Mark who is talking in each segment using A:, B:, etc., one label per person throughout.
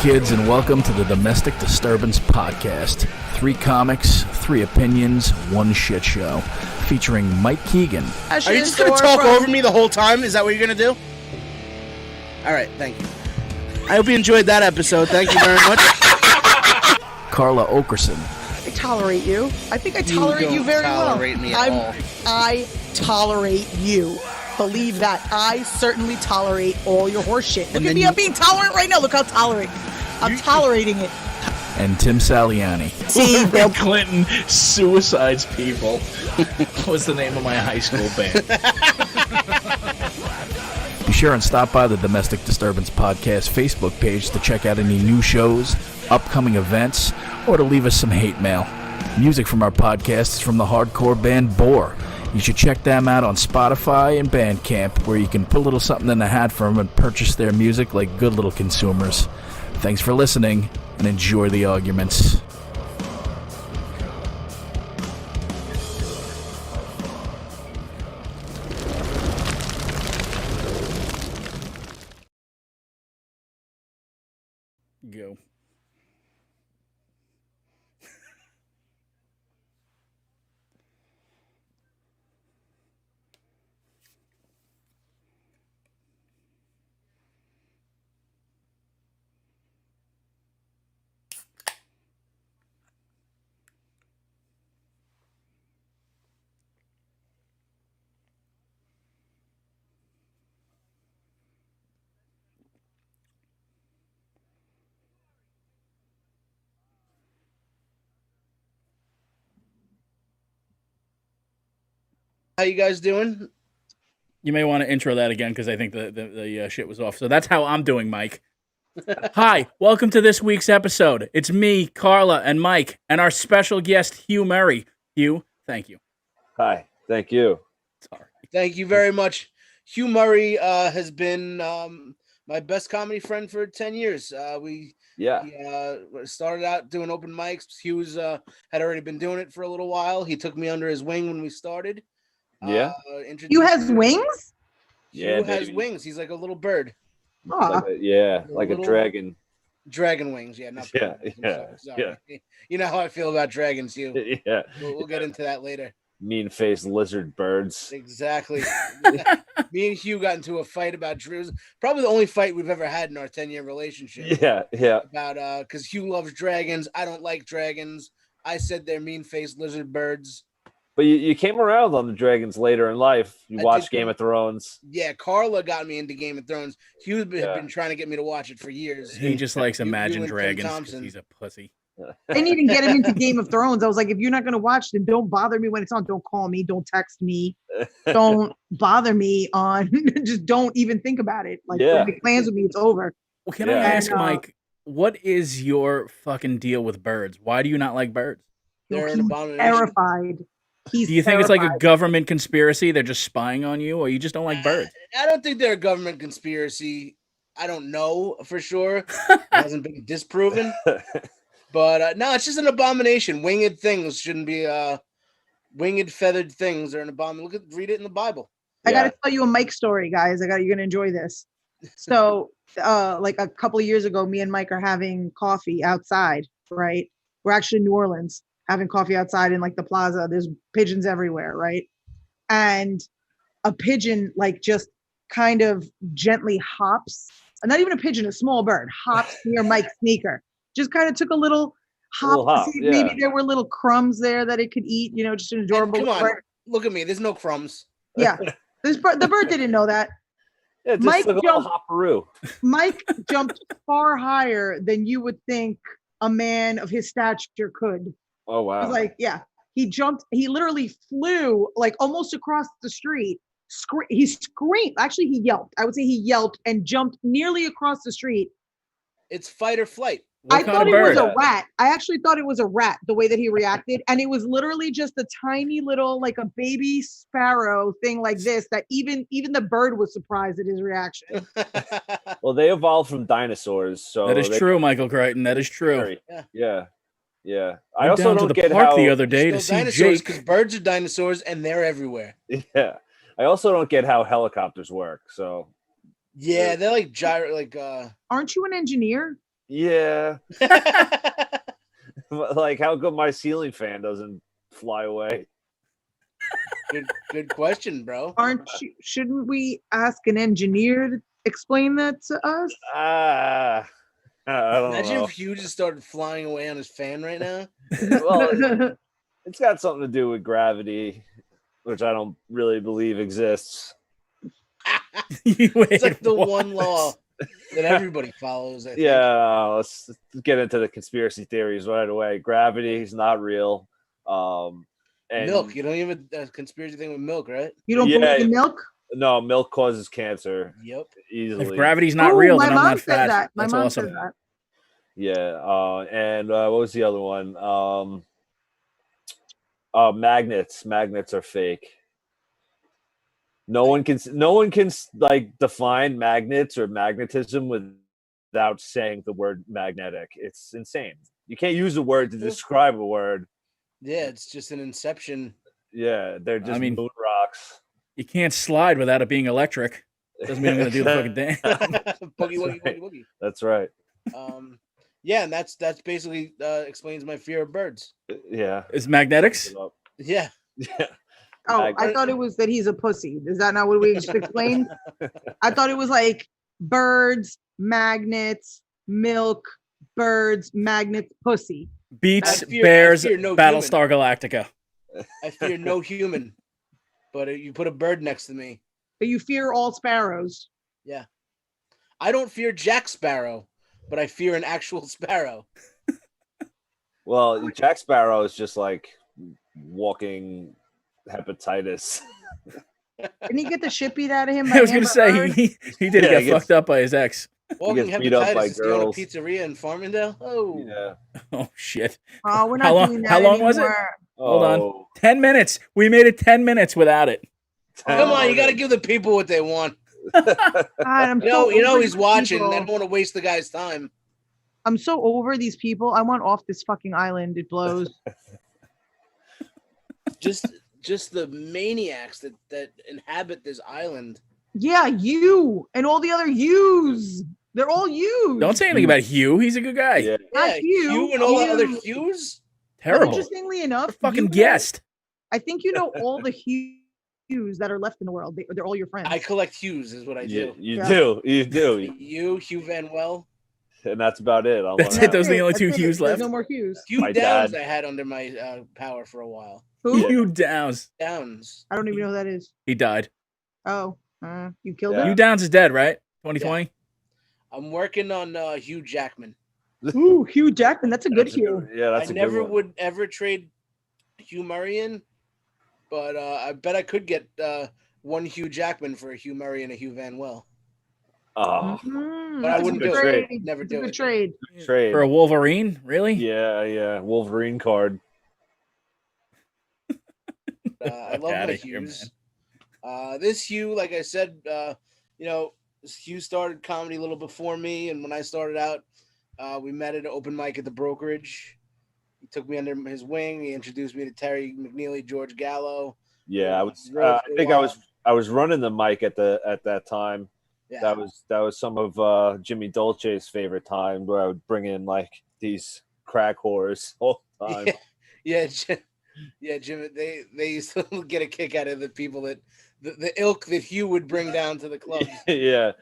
A: kids, and welcome to the Domestic Disturbance Podcast. 3 comics, 3 opinions, 1 shit show. Featuring Mike Keegan.
B: Are you just going to talk over me the whole time? Is that what you're going to do? All right, thank you. I hope you enjoyed that episode. Thank you very much.
A: Carla Oakerson.
C: I tolerate you. I think I tolerate you very well.
B: Tolerate me at all.
C: I tolerate you. Believe that. I certainly tolerate all your horse shit. Look at me, I'm being tolerant right now. Look how tolerant. I'm tolerating it.
A: And Tim Saliani.
D: See, Bill Clinton suicides people was the name of my high school band.
A: Be sure and stop by the Domestic Disturbance Podcast Facebook page to check out any new shows, upcoming events, or to leave us some hate mail. Music from our podcast is from the hardcore band Bore. You should check them out on Spotify and Bandcamp, where you can put a little something in the hat for them and purchase their music like good little consumers. Thanks for listening, and enjoy the arguments. Go.
B: How you guys doing?
A: You may want to intro that again because I think the shit was off. So that's how I'm doing, Mike. Hi, welcome to this week's episode. It's me, Carla, and Mike, and our special guest, Hugh Murray. Hugh, thank you.
E: Hi, thank you.
A: Sorry.
B: Thank you very much. Hugh Murray has been my best comedy friend for 10 years. We started out doing open mics. Hugh had already been doing it for a little while. He took me under his wing when we started.
E: Yeah.
C: You has wings?
B: Hugh has wings. He's like a little bird.
E: Like a dragon.
B: Dragon wings, yeah. Not bird. Sorry. You know how I feel about dragons, Hugh.
E: Yeah.
B: We'll get into that later.
E: Mean-faced lizard birds.
B: Exactly. Me and Hugh got into a fight about dreams. Probably the only fight we've ever had in our 10-year relationship.
E: Yeah.
B: About because Hugh loves dragons. I don't like dragons. I said they're mean-faced lizard birds.
E: But you came around on the dragons later in life. You watched Game of Thrones.
B: Yeah, Carla got me into Game of Thrones. Hugh had been trying to get me to watch it for years.
A: He just likes Imagine Dragons because he's a pussy.
C: I didn't even get him into Game of Thrones. I was like, if you're not going to watch, then don't bother me when it's on. Don't call me. Don't text me. Don't bother me on. Just don't even think about it. Like, if make plans with me, it's over.
A: Well, can I ask, Mike, what is your fucking deal with birds? Why do you not like birds?
B: They're an abomination.
C: Terrified. Do
A: you think it's like a government conspiracy? They're just spying on you, or you just don't like birds?
B: I don't think they're a government conspiracy. I don't know for sure. It hasn't been disproven. But no, it's just an abomination. Winged things shouldn't be winged, feathered things are an abomination. Read it in the Bible.
C: I got to tell you a Mike story, guys. You're going to enjoy this. So, like a couple of years ago, me and Mike are having coffee outside, right? We're actually in New Orleans having coffee outside in like the plaza. There's pigeons everywhere, right? And a pigeon like just kind of gently hops. Not even a pigeon, a small bird hops near Mike's sneaker. Just kind of took a little hop. Maybe there were little crumbs there that it could eat. You know, just an adorable.
B: Come on, bird. Look at me. There's no crumbs.
C: Yeah, the bird didn't know that.
E: Yeah,
C: Mike jumped far higher than you would think a man of his stature could.
E: Oh, wow.
C: I was like, he jumped. He literally flew like almost across the street. He screamed. Actually, he yelped. I would say he yelped and jumped nearly across the street.
B: It's fight or flight.
C: I thought it was a rat. I actually thought it was a rat, the way that he reacted. And it was literally just a tiny little, like a baby sparrow thing like this, that even the bird was surprised at his reaction.
E: Well, they evolved from dinosaurs. So
A: that is true, Michael Crichton. That is true.
E: Yeah.
A: I also down don't to the get park how the other day to see Jake.
B: Because birds are dinosaurs and they're everywhere.
E: Yeah. I also don't get how helicopters work. So
B: yeah, they're like
C: Aren't you an engineer?
E: Yeah. Like, how come my ceiling fan doesn't fly away?
B: Good question, bro.
C: Shouldn't we ask an engineer to explain that to us?
E: I don't
B: Imagine
E: know.
B: if Hugh just started flying away on his fan right now.
E: Well, it's got something to do with gravity, which I don't really believe exists.
B: It's like the one law that everybody follows. I think.
E: Yeah, let's get into the conspiracy theories right away. Gravity is not real. And
B: Milk. You don't even a conspiracy thing with milk, right?
C: You don't believe in milk?
E: No, milk causes cancer.
B: Yep.
E: Easily.
D: If gravity's not real, then I'm not fat.
C: That.
D: That's
C: mom
D: awesome.
C: said that.
E: Yeah. And what was the other one? Magnets. Magnets are fake. No one can like define magnets or magnetism without saying the word magnetic. It's insane. You can't use a word to describe a word.
B: Yeah, it's just an inception.
E: Yeah, they're just moon rocks.
D: You can't slide without it being electric. Doesn't mean I'm going to do the fucking thing.
B: Boogie, woogie, boogie, boogie.
E: That's right.
B: Yeah, and that's basically explains my fear of birds.
E: Yeah.
D: Is magnetics?
B: Yeah.
E: Yeah.
C: Oh, I thought it was that he's a pussy. Is that not what we just explained? I thought it was like birds, magnets, milk, birds, magnets, pussy.
D: Beats, bears, Battlestar Galactica.
B: I fear no human, but you put a bird next to me.
C: But you fear all sparrows.
B: Yeah. I don't fear Jack Sparrow, but I fear an actual sparrow.
E: Well, Jack Sparrow is just like walking hepatitis.
C: Didn't he get the shit beat out of him?
D: I was going to say, he did get fucked up by his ex.
B: Walking hepatitis is going to pizzeria in Farmingdale? Oh.
E: Yeah.
D: Oh, shit.
C: Oh, we're not doing that
D: How long
C: anymore.
D: was it? Hold on. 10 minutes. We made it 10 minutes without it.
B: Come on, you got to give the people what they want.
C: God,
B: you know he's watching. I don't want to waste the guy's time.
C: I'm so over these people. I want off this fucking island. It blows.
B: Just the maniacs that inhabit this island.
C: Yeah, you and all the other yous. They're all yous.
D: Don't say anything about Hugh. He's a good guy.
E: Yeah.
C: Not
B: Hugh and all the other Hughs.
D: Terrible.
C: Interestingly enough,
D: fucking guest.
C: I think you know all the Hughs that are left in the world. They're all your friends.
B: I collect Hughs, is what I do.
E: You do.
B: Hugh Van Well.
E: And that's about it.
D: That's it. Those are the only two Hughes left.
C: No more Hughes.
B: Hugh Downs I had under my power for a while.
C: Who?
D: Hugh Downs.
B: Downs.
C: I don't even know who that is.
D: He died.
C: Oh, you killed him?
D: Hugh Downs is dead, right? 2020?
B: Yeah. I'm working on Hugh Jackman.
C: Ooh, Hugh Jackman. That's a good Hugh.
E: That's
B: I never would ever trade Hugh Murray in, but I bet I could get one Hugh Jackman for a Hugh Murray and a Hugh Van Well.
E: Oh,
B: but I wouldn't do it. Never do it.
C: Trade
D: for a Wolverine, really?
E: Yeah, Wolverine card.
B: I love my Hughes. This Hugh, like I said, Hugh started comedy a little before me, and when I started out, we met at an open mic at the brokerage. He took me under his wing. He introduced me to Terry McNeely, George Gallo.
E: Yeah, I was. I think I was running the mic at that time. Yeah. That was some of Jimmy Dolce's favorite time, where I would bring in like these crack whores all the time.
B: Yeah, Jimmy. They used to get a kick out of the people that the ilk that Hugh would bring down to the club.
E: Yeah,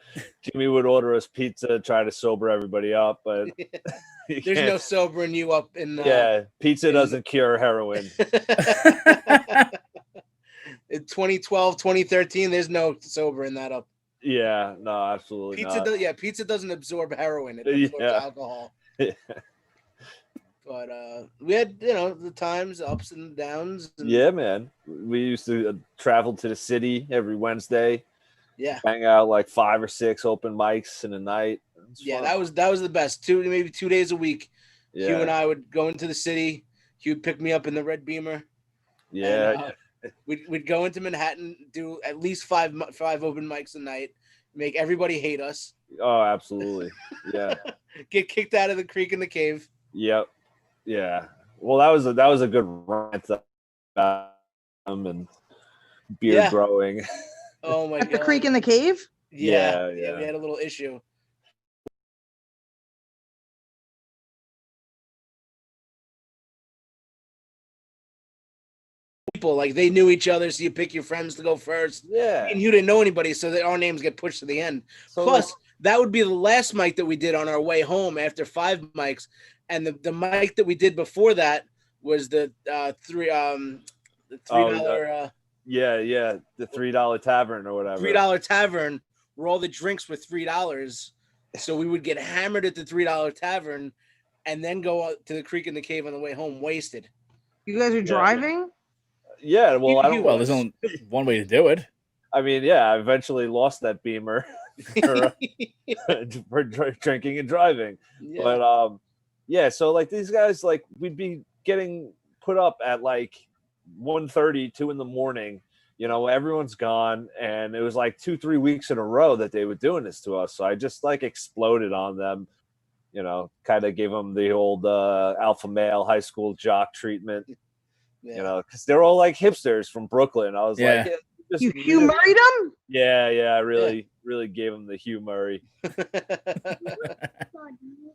E: Jimmy would order us pizza, try to sober everybody up, but
B: there's no sobering you up in.
E: Pizza doesn't cure heroin.
B: In 2012, 2013, there's no sobering that up.
E: Yeah, no, absolutely not.
B: Pizza doesn't absorb heroin. It absorbs alcohol. Yeah. But we had, the times, ups and downs. And...
E: Yeah, man. We used to travel to the city every Wednesday.
B: Yeah.
E: Hang out like 5 or 6 open mics in a night.
B: Yeah, fun. that was the best. Maybe 2 days a week. Yeah. Hugh and I would go into the city. He'd pick me up in the red Beamer.
E: Yeah.
B: And, we'd go into Manhattan, do at least five open mics a night, make everybody hate us.
E: Oh, absolutely. Yeah.
B: Get kicked out of the creek in the cave.
E: Yep. Yeah. Well, that was a good rant and beard growing.
B: Oh my god.
C: The creek in the cave?
B: Yeah. We had a little issue. people. Like they knew each other, so you pick your friends to go first.
E: Yeah.
B: And you didn't know anybody, so that our names get pushed to the end. So plus, that would be the last mic that we did on our way home after 5 mics. And the mic that we did before that was the $3 the
E: $3 tavern or whatever.
B: $3 tavern where all the drinks were $3. So we would get hammered at the $3 tavern and then go out to the creek in the cave on the way home wasted.
C: You guys are driving?
E: Yeah, well, I don't.
D: Well, there's only one way to do it.
E: I mean, yeah, I eventually lost that Beamer for drinking and driving. Yeah. But yeah, so like these guys, like we'd be getting put up at like 1:30, 2 in the morning. You know, everyone's gone, and it was like 2-3 weeks in a row that they were doing this to us. So I just like exploded on them. You know, kind of gave them the old alpha male high school jock treatment. Yeah. You know, because they're all like hipsters from Brooklyn. I was like, yeah,
C: you Hugh Murray'd them?
E: Yeah, I really gave him the Hugh Murray.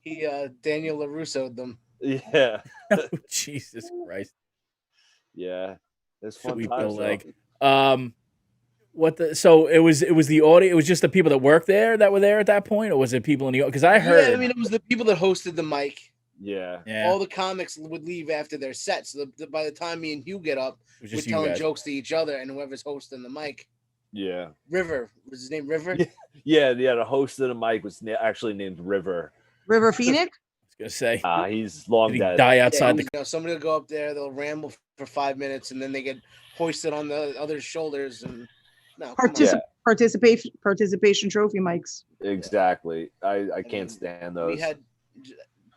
B: He Daniel LaRusso'd them.
E: Yeah.
D: Oh, Jesus Christ.
E: Yeah, it's fun.
D: Sweet Bill Leg. So it was the audio. It was just the people that worked there that were there at that point, or was it people in the? Because I heard.
B: Yeah, I mean, it was the people that hosted the mic.
E: Yeah.
B: All the comics would leave after their sets. So by the time me and Hugh get up, we're telling jokes to each other and whoever's hosting the mic.
E: Yeah.
B: River was his name. River.
E: Yeah. The host of the mic was actually named River.
C: River Phoenix.
D: I was gonna say.
E: He's long dead.
D: Die outside the.
B: Somebody will go up there. They'll ramble for 5 minutes, and then they get hoisted on the other shoulders and. No,
C: participation trophy mics.
E: Exactly. I can't stand those.
B: We had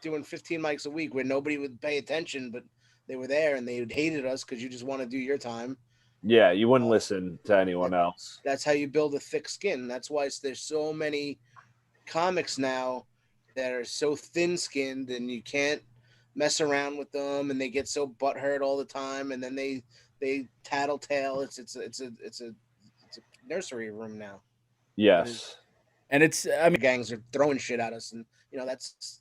B: doing 15 mics a week where nobody would pay attention, but they were there and they hated us because you just want to do your time.
E: Yeah, you wouldn't listen to anyone else.
B: That's how you build a thick skin. That's why there's so many comics now that are so thin-skinned and you can't mess around with them, and they get so butthurt all the time, and then they tattletale. It's a nursery room now.
E: Yes.
D: And it's, I mean,
B: gangs are throwing shit at us, and that's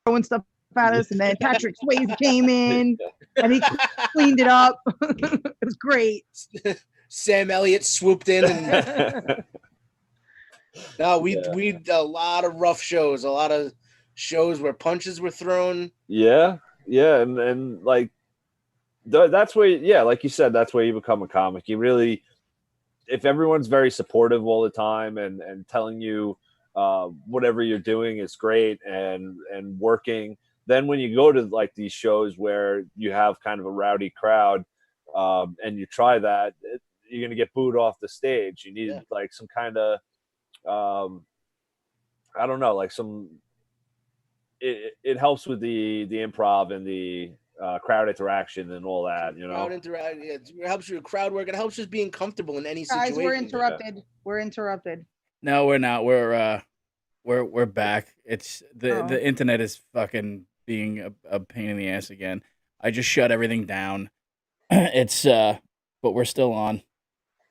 C: throwing stuff at us. And then Patrick Swayze came in and he cleaned it up. It was great.
B: Sam Elliott swooped in and no, we a lot of rough shows, a lot of shows where punches were thrown.
E: Yeah, and like that's where, like you said, that's where you become a comic. You really, if everyone's very supportive all the time and telling you whatever you're doing is great and working, then when you go to like these shows where you have kind of a rowdy crowd and you try that, you're going to get booed off the stage. You need like some kind of I don't know, like it helps with the improv and the crowd interaction and all that, you know.
B: Crowd interaction, it helps you with crowd work. It helps just being comfortable in any situation.
C: Guys, we're interrupted. Yeah. We're interrupted.
D: No, we're not. We're back. It's the internet is fucking being a pain in the ass again. I just shut everything down. It's but we're still on.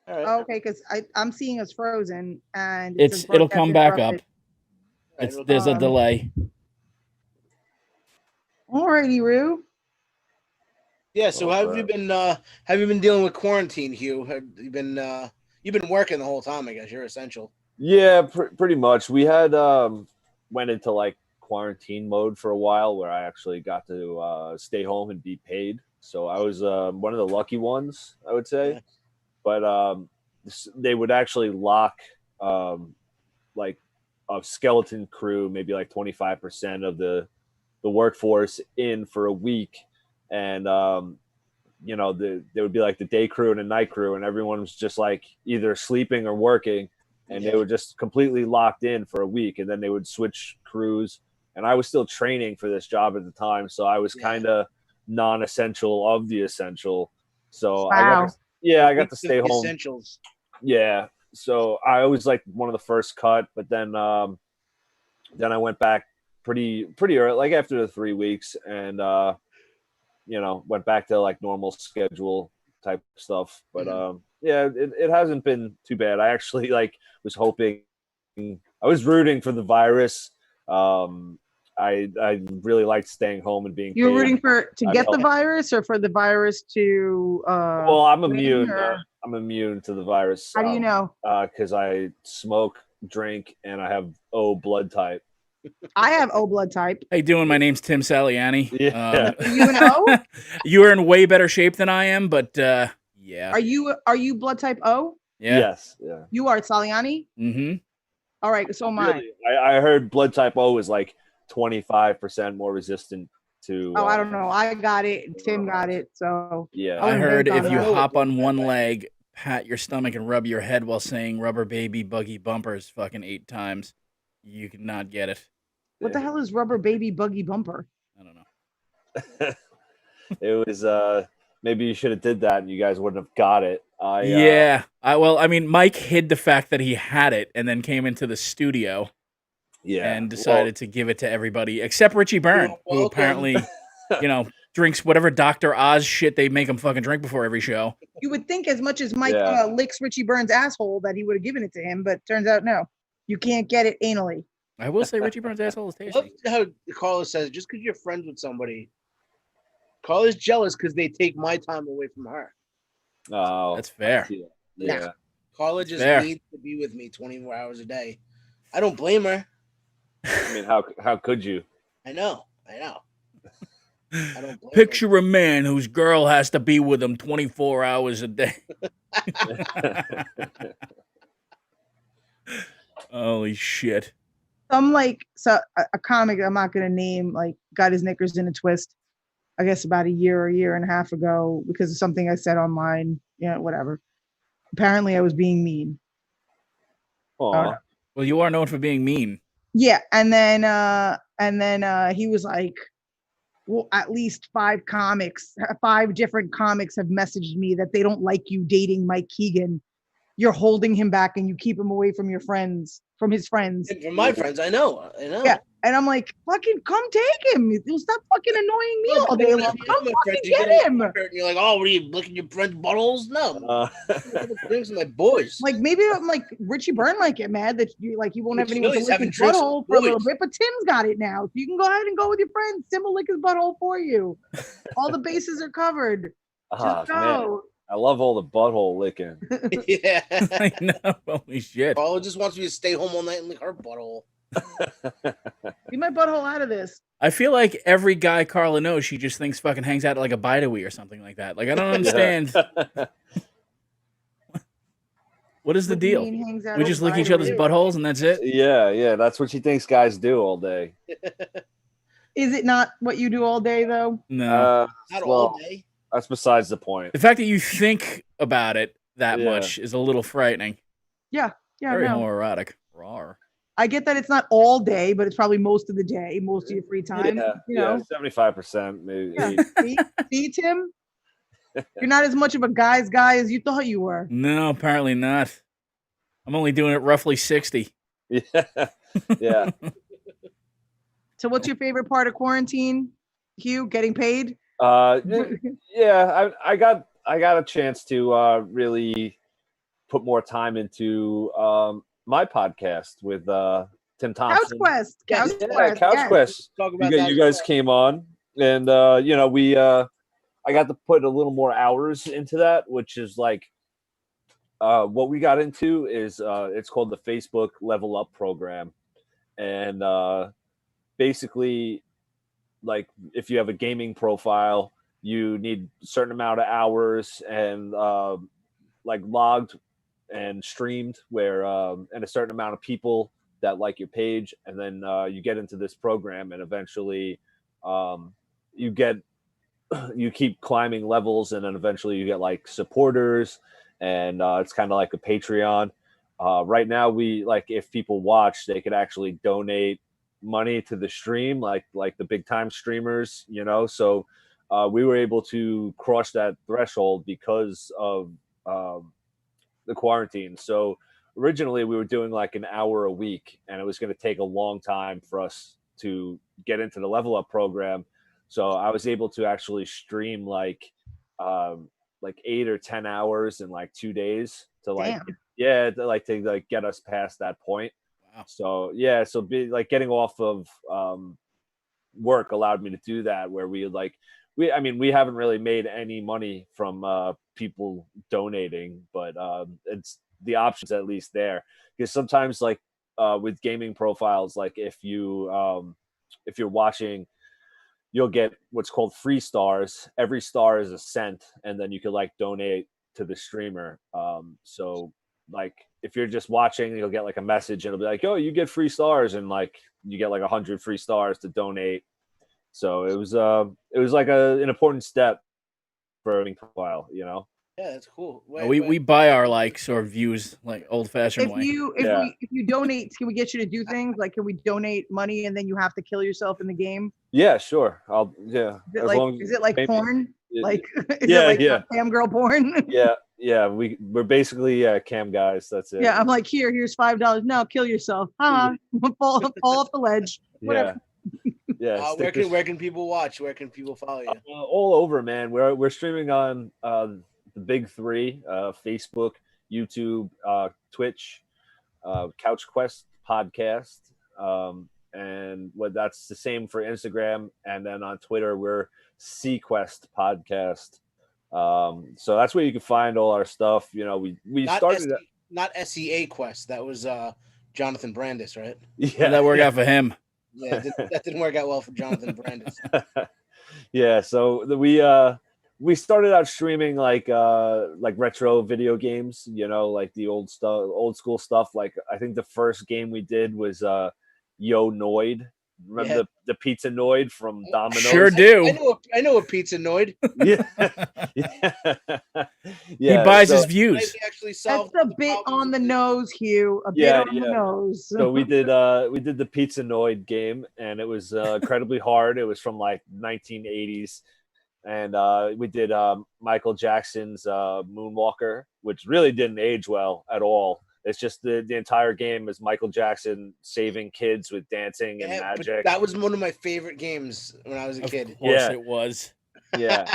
B: All right.
C: Okay, because I'm seeing us frozen and
D: it'll come back up. There's a delay.
C: Alrighty, Roo.
B: Yeah, so how have you been dealing with quarantine, Hugh? You've been working the whole time, I guess. You're essential.
E: Yeah, pretty much. We had went into like quarantine mode for a while where I actually got to stay home and be paid. So I was one of the lucky ones, I would say. Yeah. But they would actually lock like a skeleton crew, maybe like 25% of the workforce in for a week. And, you know, there would be like the day crew and the night crew, and everyone was just like either sleeping or working, and they were just completely locked in for a week. And then they would switch crews. And I was still training for this job at the time, so I was kind of non-essential of the essential. So
C: wow.
E: I got to stay home.
B: Essentials.
E: Yeah. So I was like one of the first cut, but then I went back pretty early, like after the 3 weeks, and you know, went back to like normal schedule type stuff. But it hasn't been too bad. I actually like was hoping, I was rooting for the virus. I really liked staying home and being.
C: You're
E: paid.
C: rooting to get the virus, or for the virus to?
E: Well, I'm immune.
C: Or...
E: I'm immune to the virus.
C: How do you know?
E: Because I smoke, drink, and I have O blood type.
C: I have O blood type.
D: How you doing? My name's Tim Saliani.
E: Yeah.
C: You an O?
D: You are in way better shape than I am, but yeah.
C: Are you blood type O?
D: Yeah.
E: Yes. Yeah.
C: You are Saliani?
D: Mm-hmm.
C: All right, so am I.
E: I heard blood type O is like 25% more resistant to.
C: I don't know. I got it. Tim got it. So
E: yeah.
D: I heard if you hop on one leg, pat your stomach, and rub your head while saying "rubber baby buggy bumpers" fucking 8 times, you could not get it.
C: What the hell is rubber baby buggy bumper?
D: I don't know.
E: It was maybe you should have did that and you guys wouldn't have got it.
D: I mean, Mike hid the fact that he had it and then came into the studio and decided to give it to everybody except Richie Byrne, who apparently, drinks whatever Dr. Oz shit they make him fucking drink before every show.
C: You would think as much as Mike licks Richie Byrne's asshole that he would have given it to him, but turns out no. You can't get it anally.
D: I will say Richie Byrne's asshole is tasty.
B: I love how Carla says, just because you're friends with somebody, Carla's jealous because they take my time away from her.
E: Oh,
D: that's fair.
E: Yeah.
B: Nah, Carla just needs to be with me 24 hours a day. I don't blame her.
E: I mean, how could you?
B: I know. I don't blame
D: Picture
B: her.
D: a man whose girl has to be with him 24 hours a day. Holy shit.
C: A comic I'm not going to name, got his knickers in a twist, I guess about a year and a half ago because of something I said online. Whatever. Apparently I was being mean.
E: Well,
D: you are known for being mean.
C: Yeah. And then he was like, well, at least 5 different comics have messaged me that they don't like you dating Mike Keegan. You're holding him back and you keep him away from his friends.
B: And from my friends, I know.
C: Yeah. And I'm like, fucking come take him. Stop fucking annoying me all day long. Come fucking get him.
B: And you're like, oh, what are you licking your friend's buttholes? No. Drinks with my boys.
C: Like maybe I'm like Richie Byrne might get mad that you won't have anyone to lick his butthole for a little bit, but Tim's got it now. So you can go ahead and go with your friends. Tim will lick his butthole for you. All the bases are covered. Just go.
E: Man. I love all the butthole licking.
B: Yeah.
D: I know. Holy shit.
B: Carla just wants me to stay home all night and lick her butthole.
C: Leave my butthole out of this.
D: I feel like every guy Carla knows, she just thinks fucking hangs out at like a Bidewee or something like that. Like, I don't understand. What is the deal? We just lick each other's buttholes and that's it?
E: Yeah. That's what she thinks guys do all day.
C: Is it not what you do all day, though?
D: No.
B: Not all day.
E: That's besides the point.
D: The fact that you think about it that much is a little frightening.
C: Yeah.
D: Very homoerotic. Rawr.
C: I get that it's not all day, but it's probably most of the day, most of your free time.
E: Yeah, 75% maybe.
C: Yeah. See, Tim? You're not as much of a guy's guy as you thought you were.
D: No, apparently not. I'm only doing it roughly 60.
E: Yeah.
C: So what's your favorite part of quarantine, Hugh? Getting paid?
E: Yeah, I got a chance to really put more time into my podcast with Tim Thompson.
C: Couch
E: Quest. Talk about you guys came on, and I got to put a little more hours into that, which is like what we got into is it's called the Facebook Level Up program, and basically, like if you have a gaming profile, you need a certain amount of hours and like logged and streamed where and a certain amount of people that like your page, and then you get into this program, and eventually you keep climbing levels, and then eventually you get like supporters, and it's kind of like a Patreon. Right now, we like if people watch, they could actually donate money to the stream, like the big time streamers, So we were able to cross that threshold because of the quarantine. So originally we were doing like an hour a week, and it was going to take a long time for us to get into the Level Up program. So I was able to actually stream like 8 or 10 hours in like 2 days to get us past that point.
D: Wow.
E: So be like getting off of work allowed me to do that, where we haven't really made any money from people donating, but it's the options at least there, because sometimes like with gaming profiles, like if you're watching, you'll get what's called free stars. Every star is a cent, and then you could like donate to the streamer. So like if you're just watching, you'll get like a message and it'll be like, oh, you get free stars, and like you get like 100 free stars to donate. So it was like an important step for a profile, you know.
B: Yeah, that's cool.
D: We buy our likes or views like old fashioned way.
C: If you donate, can we get you to do things like, can we donate money and then you have to kill yourself in the game?
E: Yeah, sure.
C: Is it like porn? Like cam girl porn?
E: Yeah. We're basically cam guys. That's it.
C: Yeah, I'm like, here's $5. No, kill yourself. Fall off the ledge. Whatever.
E: Yeah.
B: Where can people watch? Where can people follow you?
E: All over, man. We're streaming on the big three: Facebook, YouTube, Twitch, Couch Quest podcast, and that's the same for Instagram. And then on Twitter, we're Quest podcast. So that's where you can find all our stuff. You know, we started
B: not SEA Quest. That was Jonathan Brandis, right?
E: Yeah,
D: that worked out for him.
B: Yeah, that didn't work out well for Jonathan Brandis.
E: Yeah, so we started out streaming like retro video games, you know, like the old school stuff. Like I think the first game we did was Yo Noid. Remember the Pizza Noid from Domino's?
D: Sure do.
B: I know a Pizza Noid.
E: Yeah.
D: He buys his views.
C: That's a bit on the nose, Hugh. A bit on the nose.
E: So we did the Pizza Noid game, and it was incredibly hard. It was from like 1980s, and we did Michael Jackson's Moonwalker, which really didn't age well at all. It's just the entire game is Michael Jackson saving kids with dancing and magic.
B: That was one of my favorite games when I was a kid.
D: Of course it was.
E: Yeah.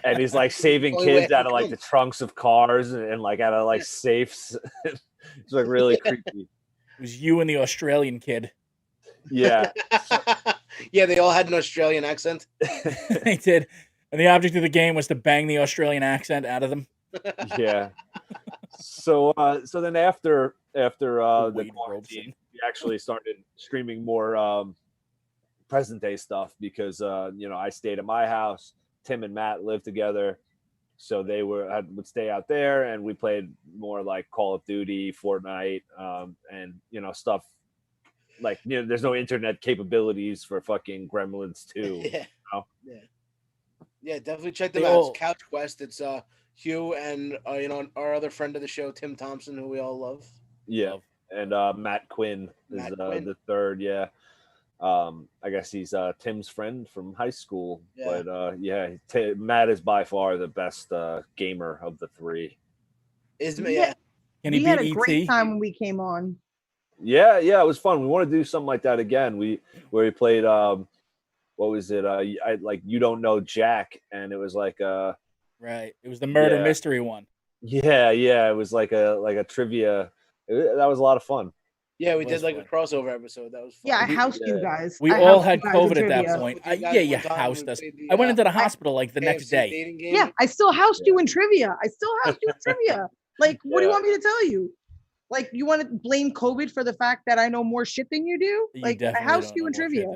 E: And he's like saving kids out of like the trunks of cars and like out of like safes. It's like really creepy.
D: It was you and the Australian kid.
E: Yeah.
B: Yeah, they all had an Australian accent.
D: They did. And the object of the game was to bang the Australian accent out of them.
E: Yeah. So then after the quarantine, we actually started streaming more present day stuff because I stayed at my house. Tim and Matt lived together, so they would stay out there, and we played more like Call of Duty, Fortnite, and stuff like there's no internet capabilities for fucking Gremlins 2.
B: Yeah.
E: You know?
B: Yeah, definitely check them out. It's Couch Quest. It's Hugh and our other friend of the show, Tim Thompson, who we all love.
E: Yeah, and Matt Quinn is the third. Yeah, I guess he's Tim's friend from high school. Yeah. But Matt is by far the best gamer of the three.
B: Yeah.
C: We had a great time when we came on.
E: Yeah, it was fun. We want to do something like that again. Where we played what was it? You don't know Jack, and it was like
D: right. It was the murder mystery one.
E: Yeah. It was like a trivia. That was a lot of fun.
B: Yeah, we did like a crossover episode. That was fun.
C: Yeah, I housed you guys.
D: We all had COVID at that point. You housed us. I went into the hospital like the next day.
C: Yeah, I still housed you in trivia. Like, what do you want me to tell you? Like, you want to blame COVID for the fact that I know more shit than you do? Like, I housed you in trivia.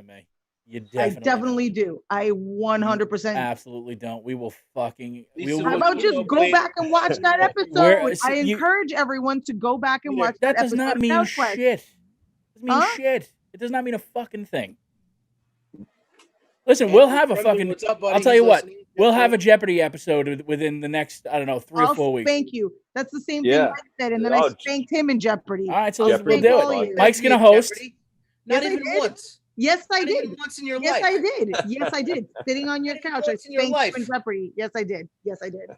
D: You
C: definitely do. I 100%
D: absolutely don't. We will fucking.
C: How about just go back and watch that episode? I encourage everyone to go back and watch that episode.
D: That does not mean shit. It doesn't mean shit. It does not mean a fucking thing. Listen, we'll have a fucking. I'll tell you what. We'll have a Jeopardy episode within the next, 3 or 4 weeks.
C: Thank you. That's the same thing Mike said, and then I spanked him in Jeopardy.
D: All right, so we'll do it. Mike's gonna host.
B: Not even once.
C: Yes, I did.
B: Once in your life.
C: Yes, I did. Yes, I did. Sitting on your couch, I spanked you in Jeopardy. Yes, I did. Yes, I did.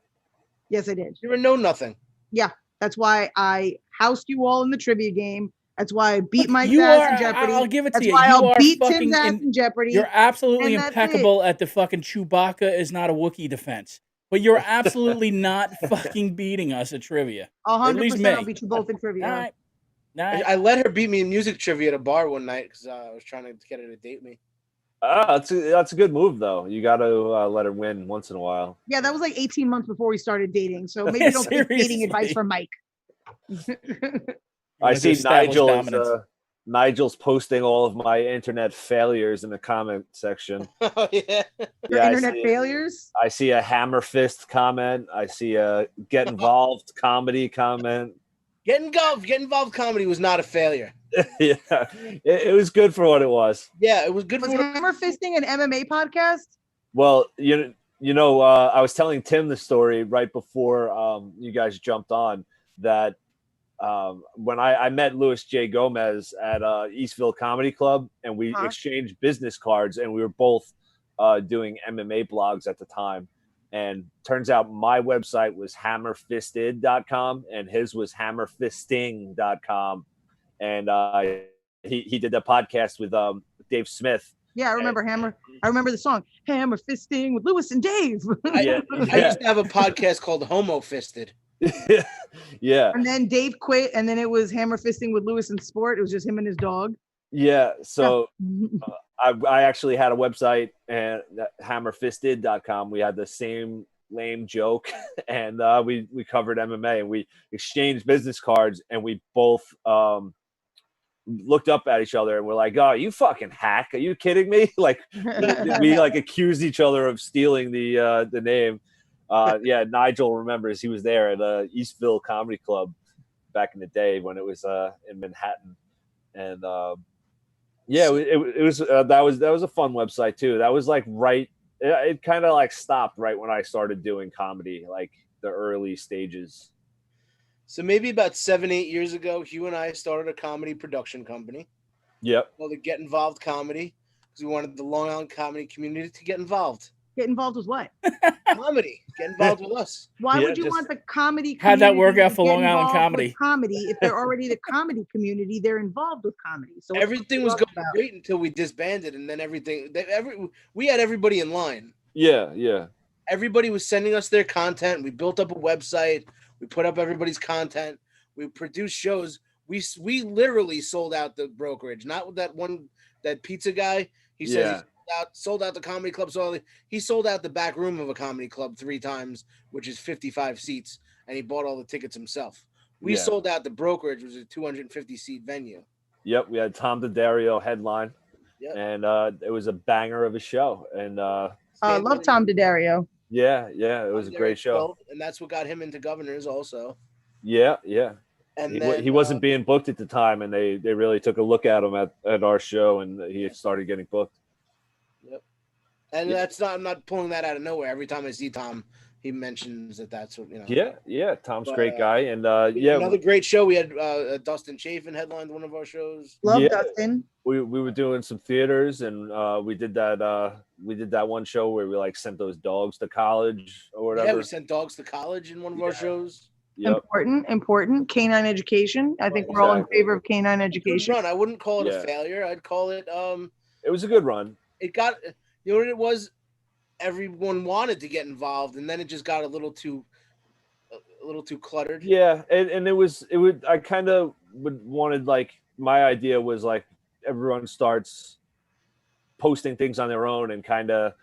C: Yes, I did.
B: You ever know nothing.
C: Yeah, that's why I housed you all in the trivia game. That's why I beat Mike's ass in Jeopardy.
D: I'll give it to
C: you.
D: That's
C: why I'll beat Tim's ass in Jeopardy.
D: You're absolutely impeccable at the fucking Chewbacca is not a Wookiee defense. But you're absolutely not fucking beating us at trivia.
C: 100% I'll beat you both in trivia.
D: All right.
B: I let her beat me in music trivia at a bar one night because I was trying to get her to date me.
E: That's a good move though. You got to let her win once in a while.
C: Yeah, that was like 18 months before we started dating. So maybe don't take dating advice from Mike.
E: I see Nigel's posting all of my internet failures in the comment section.
B: Oh yeah.
C: Your internet failures?
E: I see a hammer fist comment. I see a get involved comedy comment.
B: Get involved comedy was not a failure.
E: Yeah, it was good for what it was.
B: Yeah, it was good.
C: Was hammer fisting an MMA podcast?
E: Well, you know, I was telling Tim the story right before you guys jumped on that when I met Louis J. Gomez at Eastville Comedy Club, and we exchanged business cards, and we were both doing MMA blogs at the time. And turns out my website was hammerfisted.com and his was hammerfisting.com. And he did the podcast with Dave Smith.
C: Yeah, I remember I remember the song Hammer Fisting with Louis and Dave.
B: I used to have a podcast called Homo Fisted.
E: Yeah.
C: And then Dave quit, and then it was Hammer Fisting with Louis and Sport. It was just him and his dog.
E: Yeah. So I actually had a website, and hammerfisted.com. We had the same lame joke, and we covered MMA, and we exchanged business cards, and we both looked up at each other and we're like, "Oh, you fucking hack. Are you kidding me?" Like we like accused each other of stealing the name. Yeah, Nigel remembers he was there at Eastville Comedy Club back in the day when it was in Manhattan. And yeah, it was that was a fun website too. That was like it kind of like stopped right when I started doing comedy, like the early stages.
B: So maybe about 7-8 years ago, Hugh and I started a comedy production company.
E: Yep.
B: Called the Get Involved Comedy, because we wanted the Long Island comedy community to get involved.
C: Get involved with what?
B: Comedy. Get involved with us.
C: Why would you want the comedy community?
D: How'd that work out for Long Island comedy?
C: Comedy, if they're already the comedy community, they're involved with comedy. So
B: everything was going great until we disbanded, and then we had everybody in line.
E: Yeah, yeah.
B: Everybody was sending us their content. We built up a website. We put up everybody's content. We produced shows. We literally sold out the brokerage. Not with that pizza guy. He says he sold out the comedy club. So he sold out the back room of a comedy club 3 times, which is 55 seats, and he bought all the tickets himself. We sold out the brokerage, which was a 250 seat venue.
E: Yep, we had Tom DiDario headline, and it was a banger of a show. And
C: love Tom DiDario.
E: Yeah, it was a great show,
B: and that's what got him into Governors also.
E: Yeah.
B: And
E: he wasn't being booked at the time, and they really took a look at him at our show, and he started getting booked.
B: Yep. And I'm not pulling that out of nowhere. Every time I see Tom, he mentions that's what, you know.
E: Yeah. Tom's a great guy, and
B: another great show. We had Dustin Chafin headlined one of our shows.
C: Love Dustin.
E: We were doing some theaters, and we did that one show where we like sent those dogs to college or whatever.
B: Yeah, we sent dogs to college in one of our shows.
E: Yep.
C: Important canine education. I think we're all in favor of canine education.
B: Run. I wouldn't call it a failure. I'd call it
E: it was a good run.
B: It got, you know what it was? Everyone wanted to get involved, and then it just got a little too cluttered.
E: Yeah, and I kind of wanted, like, my idea was like everyone starts posting things on their own and kind of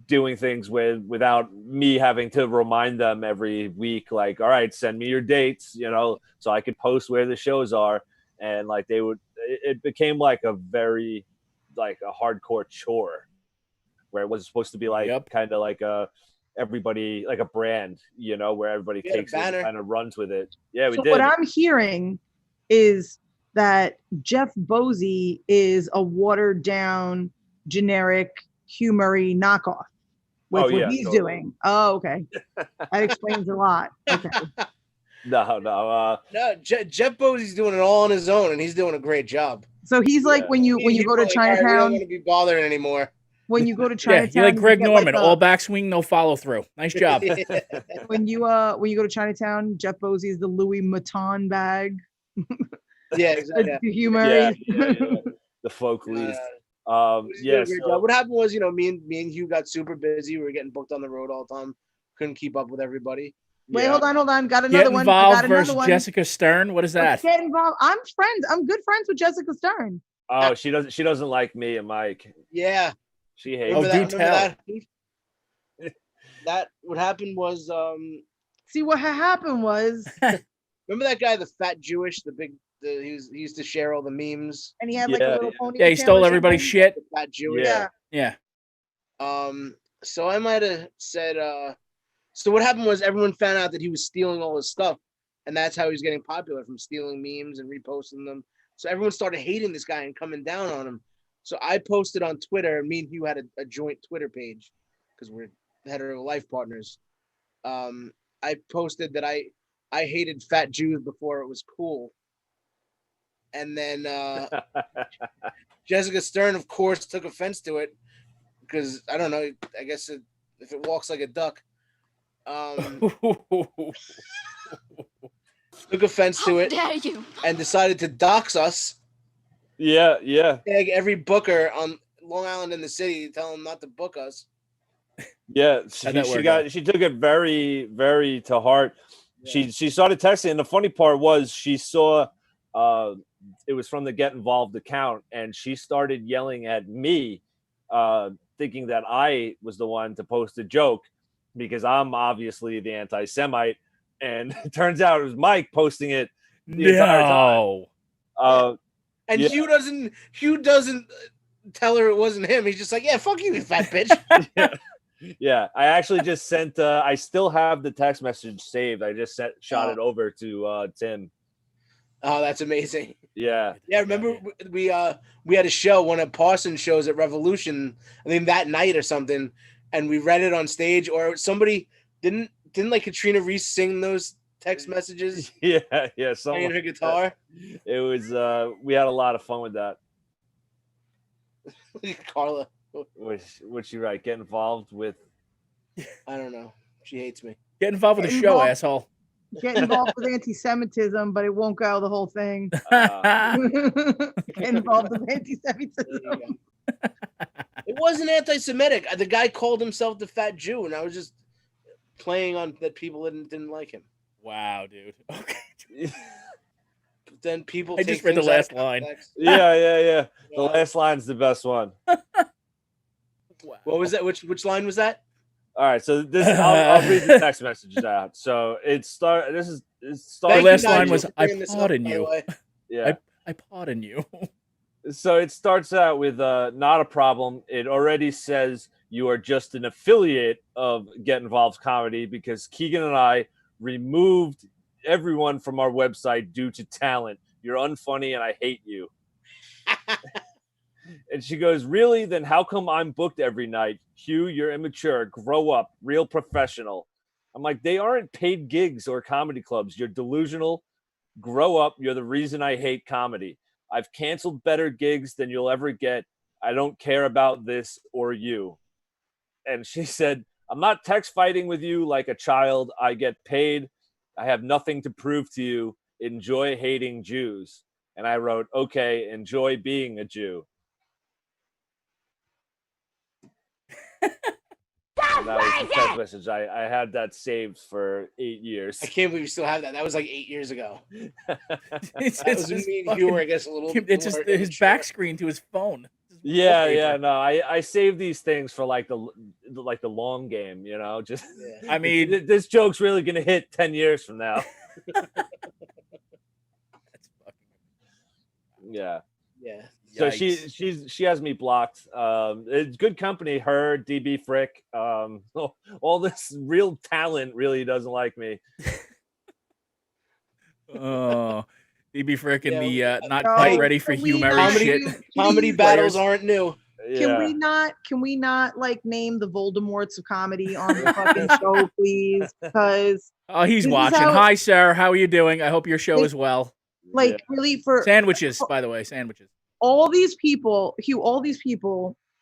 E: doing things without me having to remind them every week, like, all right, send me your dates, you know, so I could post where the shows are. And like it became like a very like a hardcore chore where it was supposed to be like kind of like everybody, like a brand, you know, where everybody takes it and kind of runs with it. Yeah, we did.
C: What I'm hearing is that Jeff Bosey is a watered down generic Hugh Murray knockoff with what he's doing. Oh, okay. That explains a lot. Okay.
E: No.
B: Jeff Bosey's doing it all on his own, and he's doing a great job.
C: So he's like when you go to Chinatown.
B: I don't want to be bothered anymore.
C: When you go to Chinatown,
D: you're like Greg Norman, all backswing, no follow through. Nice job.
C: When you go to Chinatown, Jeff Bosey is the Louis Vuitton bag.
B: Yeah, exactly.
C: Hugh Murray.
E: Yeah. The folk leaf. So,
B: what happened was, you know, me and Hugh got super busy. We were getting booked on the road all the time. Couldn't keep up with everybody.
C: Wait, hold on. Got another one.
D: Get involved versus Jessica Stern. What is that?
C: Get involved. I'm friends. I'm good friends with Jessica Stern.
E: Oh, she doesn't like me and Mike.
B: Yeah.
E: She hates.
D: Oh, do tell.
B: That what happened was
C: See what happened was
B: remember that guy, the fat Jewish, he used to share all the memes,
C: and he had like a little pony.
D: Yeah, he stole everybody's shit.
B: The fat Jewish.
C: Yeah.
B: So I might have said so what happened was everyone found out that he was stealing all his stuff, and that's how he was getting popular, from stealing memes and reposting them. So everyone started hating this guy and coming down on him. So I posted on Twitter. Me and Hugh had a joint Twitter page because we're hetero life partners. I posted that I hated fat Jews before it was cool. And then Jessica Stern, of course, took offense to it because, I don't know, I guess if it walks like a duck. Took offense to it and decided to dox us.
E: Yeah.
B: Tag every booker on Long Island in the city, tell them not to book us.
E: Yeah, she took it very, very to heart. Yeah. She started texting, and the funny part was she saw it was from the Get Involved account, and she started yelling at me, thinking that I was the one to post a joke because I'm obviously the anti-Semite, and it turns out it was Mike posting it the entire time.
B: And Hugh doesn't tell her it wasn't him. He's just like, yeah, fuck you fat bitch.
E: Yeah, I actually just sent. I still have the text message saved. I just shot it over to Tim.
B: Oh, that's amazing.
E: Yeah.
B: Remember we had a show, one of Parsons' shows at Revolution. I think that night or something, and we read it on stage. Or somebody didn't like Katrina Reese sing those text messages?
E: Yeah.
B: Playing her guitar.
E: It was. We had a lot of fun with that.
B: Carla.
E: Would she write? Get involved with?
B: I don't know. She hates me.
D: Get involved with the show, asshole.
C: Get involved with anti-Semitism, but it won't go the whole thing. Get involved with anti-Semitism.
B: It wasn't anti-Semitic. The guy called himself the fat Jew, and I was just playing on that people didn't like him.
D: Wow, dude. Okay.
B: But then people.
D: I just read the last line.
E: Yeah. The last line's the best one.
B: Wow. What was that? Which line was that?
E: All right, so this I'll read the text messages out. So it started.
D: The last line was, "I pardon you."
E: Yeah,
D: I pardon you.
E: So it starts out with not a problem. It already says you are just an affiliate of Get Involved Comedy because Keegan and I removed everyone from our website due to talent. You're unfunny and I hate you. And she goes, really? Then how come I'm booked every night? Hugh, you're immature. Grow up. Real professional. I'm like, they aren't paid gigs or comedy clubs. You're delusional. Grow up. You're the reason I hate comedy. I've canceled better gigs than you'll ever get. I don't care about this or you. And she said, I'm not text fighting with you like a child. I get paid. I have nothing to prove to you. Enjoy hating Jews. And I wrote, okay, enjoy being a Jew. And that was the text message. I had that saved for 8 years.
B: I can't believe you still have that. That was like 8 years ago.
D: It's
B: me and Hugh were, I guess, a little.
D: It's just his back screen to his phone.
E: Yeah. No, I save these things for like the long game. You know, just.
B: Yeah.
D: I mean,
E: this joke's really gonna hit 10 years from now.
D: That's fucking.
B: Yeah.
E: So she has me blocked. It's good company. Her, DB Frick, all this real talent really doesn't like me.
D: Oh, DB Frick and the not quite ready for humor shit.
B: Comedy battles aren't new.
C: Yeah. Can we not like name the Voldemorts of comedy on the fucking show, please? Because
D: he's watching. Hi, sir. How are you doing? I hope your show is well.
C: Really for
D: sandwiches, by the way, sandwiches.
C: All these people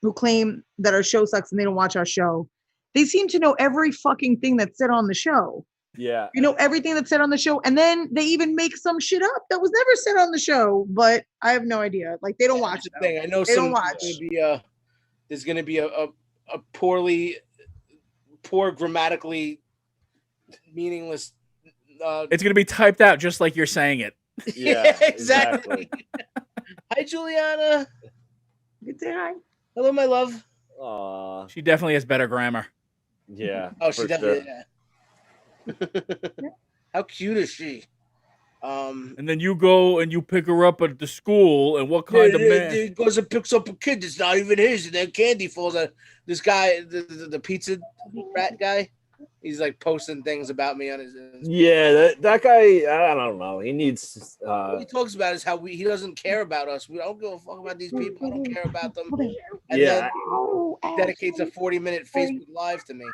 C: who claim that our show sucks and they don't watch our show, they seem to know every fucking thing that's said on the show.
E: Yeah.
C: You know, everything that's said on the show. And then they even make some shit up that was never said on the show, but I have no idea. Like, they don't watch it.
B: I know
C: they don't watch.
B: There's going to be a poor grammatically meaningless.
D: It's going to be typed out just like you're saying it.
B: Yeah, exactly. Hi, Juliana.
C: Good day, hi.
B: Hello, my love.
D: She definitely has better grammar.
E: Yeah.
B: Oh, she definitely.
E: Sure.
B: Yeah. How cute is she?
D: And then you go and you pick her up at the school, and what kind of man?
B: He goes and picks up a kid that's not even his, and then candy falls out. This guy, the pizza rat guy, he's like posting things about me on his.
E: Yeah, that guy. I don't know. He needs.
B: What he talks about is how he doesn't care about us. We don't give a fuck about these people. I don't care about them. And
E: Yeah.
B: then he dedicates a 40-minute Facebook Live to me.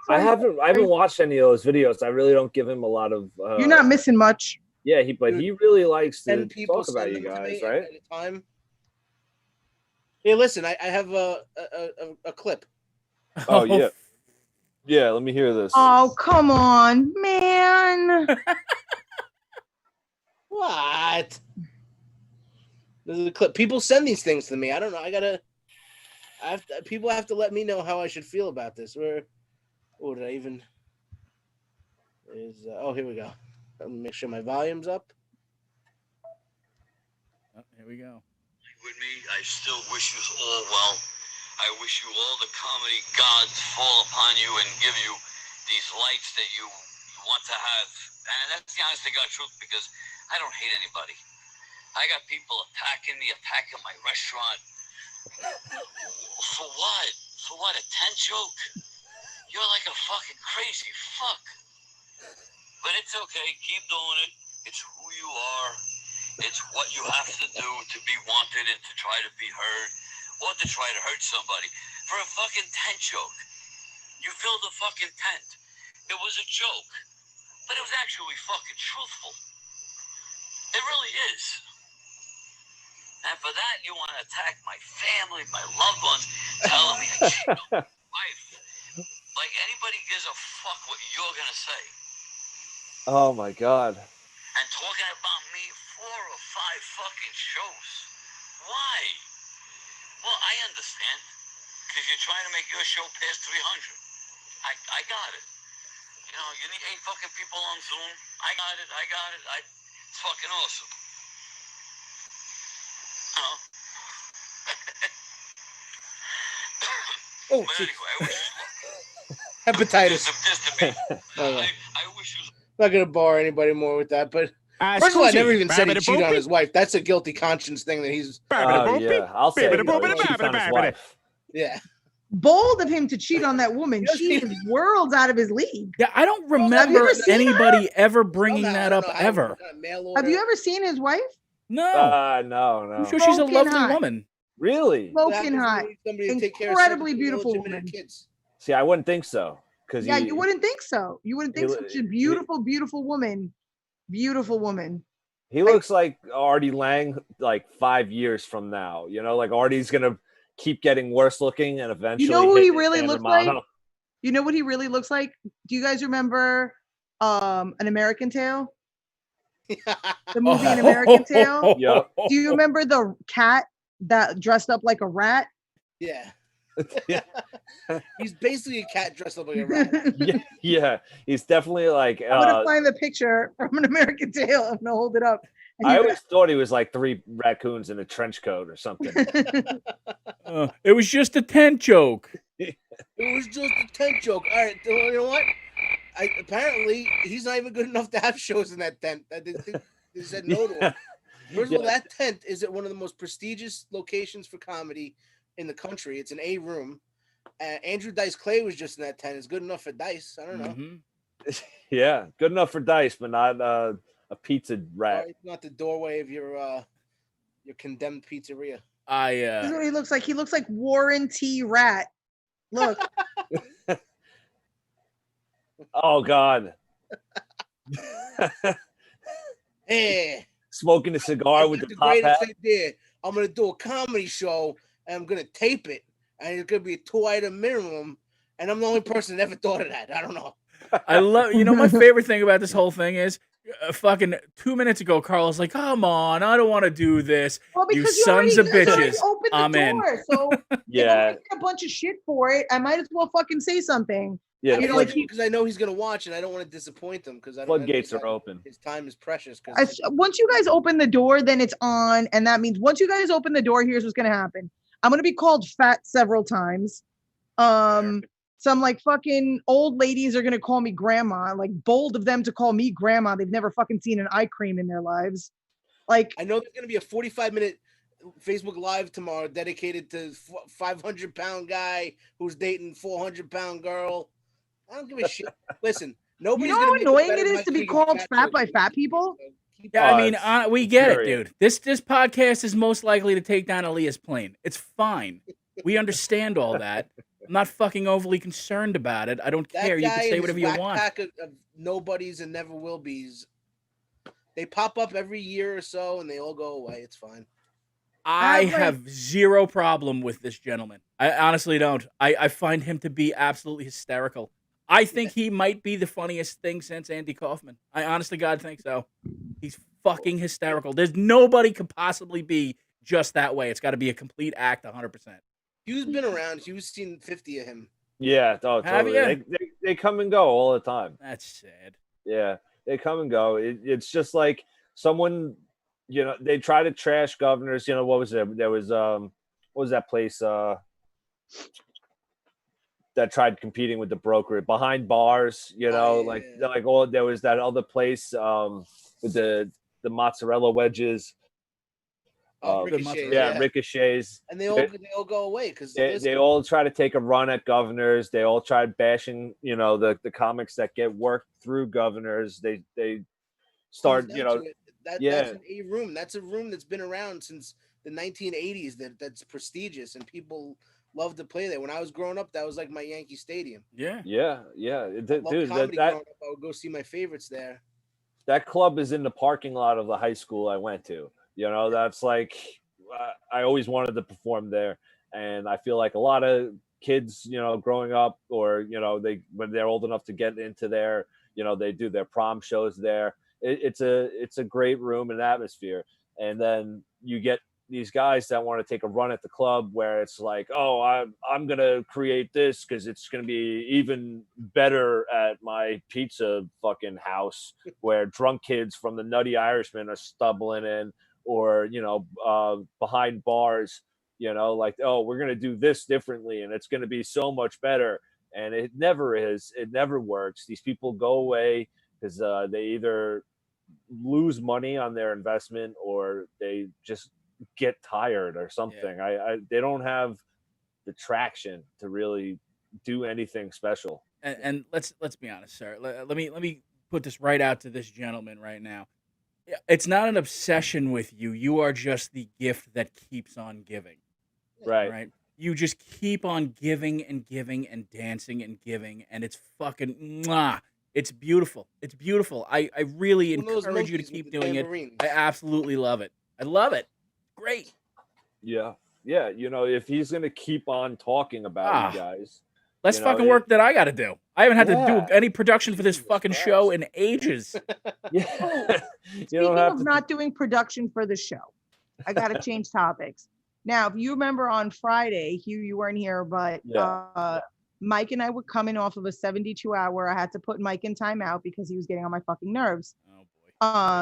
E: I haven't watched any of those videos. I really don't give him a lot of.
C: You're not missing much.
E: Yeah, he really likes to
B: people
E: talk about you guys, right?
B: At a time. Hey, listen, I have a clip.
E: Oh yeah, yeah. Let me hear this.
C: Oh come on, man!
B: What? This is a clip. People send these things to me. I don't know. People have to let me know how I should feel about this. Did I even? Here we go. Let me make sure my volume's up.
D: Oh, here we go.
F: With me, I still wish you all well. I wish you all the comedy gods fall upon you and give you these lights that you want to have. And that's the honest to God truth, because I don't hate anybody. I got people attacking me, attacking my restaurant. For what? For what? A tent joke? You're like a fucking crazy fuck. But it's okay. Keep doing it. It's who you are. It's what you have to do to be wanted and to try to be heard, or to try to hurt somebody. For a fucking tent joke. You filled a fucking tent. It was a joke. But it was actually fucking truthful. It really is. And for that, you want to attack my family, my loved ones, telling me I cheated on my wife. Like anybody gives a fuck what you're going to say.
E: Oh my God.
F: And talking about me 4 or 5 fucking shows. Why? Well, I understand. Because you're trying to make your show past 300. I got it. You know, you need 8 fucking people on Zoom. I got it. It's fucking awesome. You know?
B: Oh,
F: but anyway, I wish you
B: hepatitis.
F: I wish you.
B: Not gonna bar anybody more with that, but first of all, I never even said he cheated on his wife. That's a guilty conscience thing that he's.
E: Yeah, I'll say he cheats on his wife.
B: Yeah.
C: Bold of him to cheat on that woman. She is worlds out of his league.
D: Yeah, I don't remember anybody ever bringing that up ever.
C: Have you ever seen his wife?
D: No.
E: No.
D: I'm sure she's a lovely woman.
E: Really?
C: Smoking hot. Incredibly beautiful woman.
E: See, I wouldn't think so.
C: Yeah, you wouldn't think so. You wouldn't think so. She's a beautiful woman. Beautiful woman.
E: He looks like Artie Lang like 5 years from now. You know, like Artie's gonna keep getting worse looking and eventually.
C: You know who he really looks like? You know what he really looks like? Do you guys remember An American Tail? The movie An American Tail?
E: Yep.
C: Do you remember the cat that dressed up like a rat?
B: Yeah. He's basically a cat dressed up like a rat.
E: Yeah. He's definitely like.
C: I'm gonna find the picture from An American Tail. I'm gonna hold it up.
E: I always thought he was like 3 raccoons in a trench coat or something.
D: It was just a tent joke.
B: It was just a tent joke. All right, you know what? Apparently, he's not even good enough to have shows in that tent. They said no to him. First of all, that tent is at one of the most prestigious locations for comedy in the country. It's an A room. Andrew Dice Clay was just in that tent. It's good enough for Dice. I don't know.
E: Mm-hmm. Yeah, good enough for Dice, but not a pizza rat.
B: It's not the doorway of your condemned pizzeria.
C: This is what he looks like. He looks like Warren T. Rat. Look.
E: Oh God.
B: Hey.
E: Smoking a cigar with the top hat.
B: Idea. I'm gonna do a comedy show and I'm gonna tape it, and it's gonna be a 2-item minimum. And I'm the only person that ever thought of that. I don't know.
D: I love. You know, my favorite thing about this whole thing is. Fucking 2 minutes ago, Carla's like, "Come on, I don't want to do this.
C: Well,
D: you sons of bitches." I'm in.
C: So yeah, if I'm a bunch of shit for it, I might as well fucking say something.
E: Yeah,
B: you know, like because I know he's gonna watch, and I don't want to disappoint him because
E: floodgates are open.
B: His time is precious.
C: Once you guys open the door, then it's on, and that means once you guys open the door, here's what's gonna happen. I'm gonna be called fat several times. Some like fucking old ladies are gonna call me grandma. Like bold of them to call me grandma. They've never fucking seen an eye cream in their lives. Like
B: I know there's gonna be a 45-minute Facebook Live tomorrow dedicated to 500-pound guy who's dating 400-pound girl. I don't give a shit. Listen, nobody's
C: you know how annoying it is to be called fat by fat people.
D: Yeah, I mean, we get it, dude. This podcast is most likely to take down Aaliyah's plane. It's fine. We understand all that. I'm not fucking overly concerned about it. I don't care. You can say whatever you want.
B: Pack of nobodies and never will be's. They pop up every year or so and they all go away. It's fine.
D: I have zero problem with this gentleman. I honestly don't. I find him to be absolutely hysterical. I think he might be the funniest thing since Andy Kaufman. I honestly, God, think so. He's fucking hysterical. There's nobody could possibly be just that way. It's got to be a complete act, 100%.
B: Hugh's been around. Hugh's seen 50 of him.
E: Yeah, totally. They come and go all the time.
D: That's sad.
E: Yeah, they come and go. It's just like someone, you know, they try to trash governors. You know, what was there? There was what was that place that tried competing with the broker behind bars? You know, there was that other place with the mozzarella wedges. Ricochets.
B: And they all go away because
E: they all try to take a run at governors. They all try bashing, you know, the comics that get worked through governors. They start, you know,
B: that's a room. That's a room that's been around since the 1980s. That's prestigious and people love to play there. When I was growing up, that was like my Yankee Stadium.
E: Yeah.
B: Dude, growing up, I would go see my favorites there.
E: That club is in the parking lot of the high school I went to. You know, that's like, I always wanted to perform there. And I feel like a lot of kids, you know, growing up or, you know, when they're old enough to get into there, you know, they do their prom shows there. It's a great room and atmosphere. And then you get these guys that want to take a run at the club where it's like, oh, I'm going to create this because it's going to be even better at my pizza fucking house where drunk kids from the Nutty Irishman are stumbling in. Or, you know, behind bars, you know, like, oh, we're going to do this differently and it's going to be so much better. And it never is. It never works. These people go away because they either lose money on their investment or they just get tired or something. Yeah. They don't have the traction to really do anything special.
D: And let's be honest, sir. Let me put this right out to this gentleman right now. It's not an obsession with you. You are just the gift that keeps on giving.
E: Right.
D: You just keep on giving and giving and dancing and giving, and it's fucking mwah. It's beautiful. It's beautiful. I really encourage you to keep doing it. I absolutely love it. I love it. Great.
E: Yeah. You know, if he's gonna keep on talking about you guys.
D: Less fucking work that I got to do. I haven't had to do any production for this fucking show in ages.
C: Speaking of not doing production for the show, I got to change topics. Now, if you remember on Friday, Hugh, you weren't here, but Mike and I were coming off of a 72-hour. I had to put Mike in timeout because he was getting on my fucking nerves.
D: Oh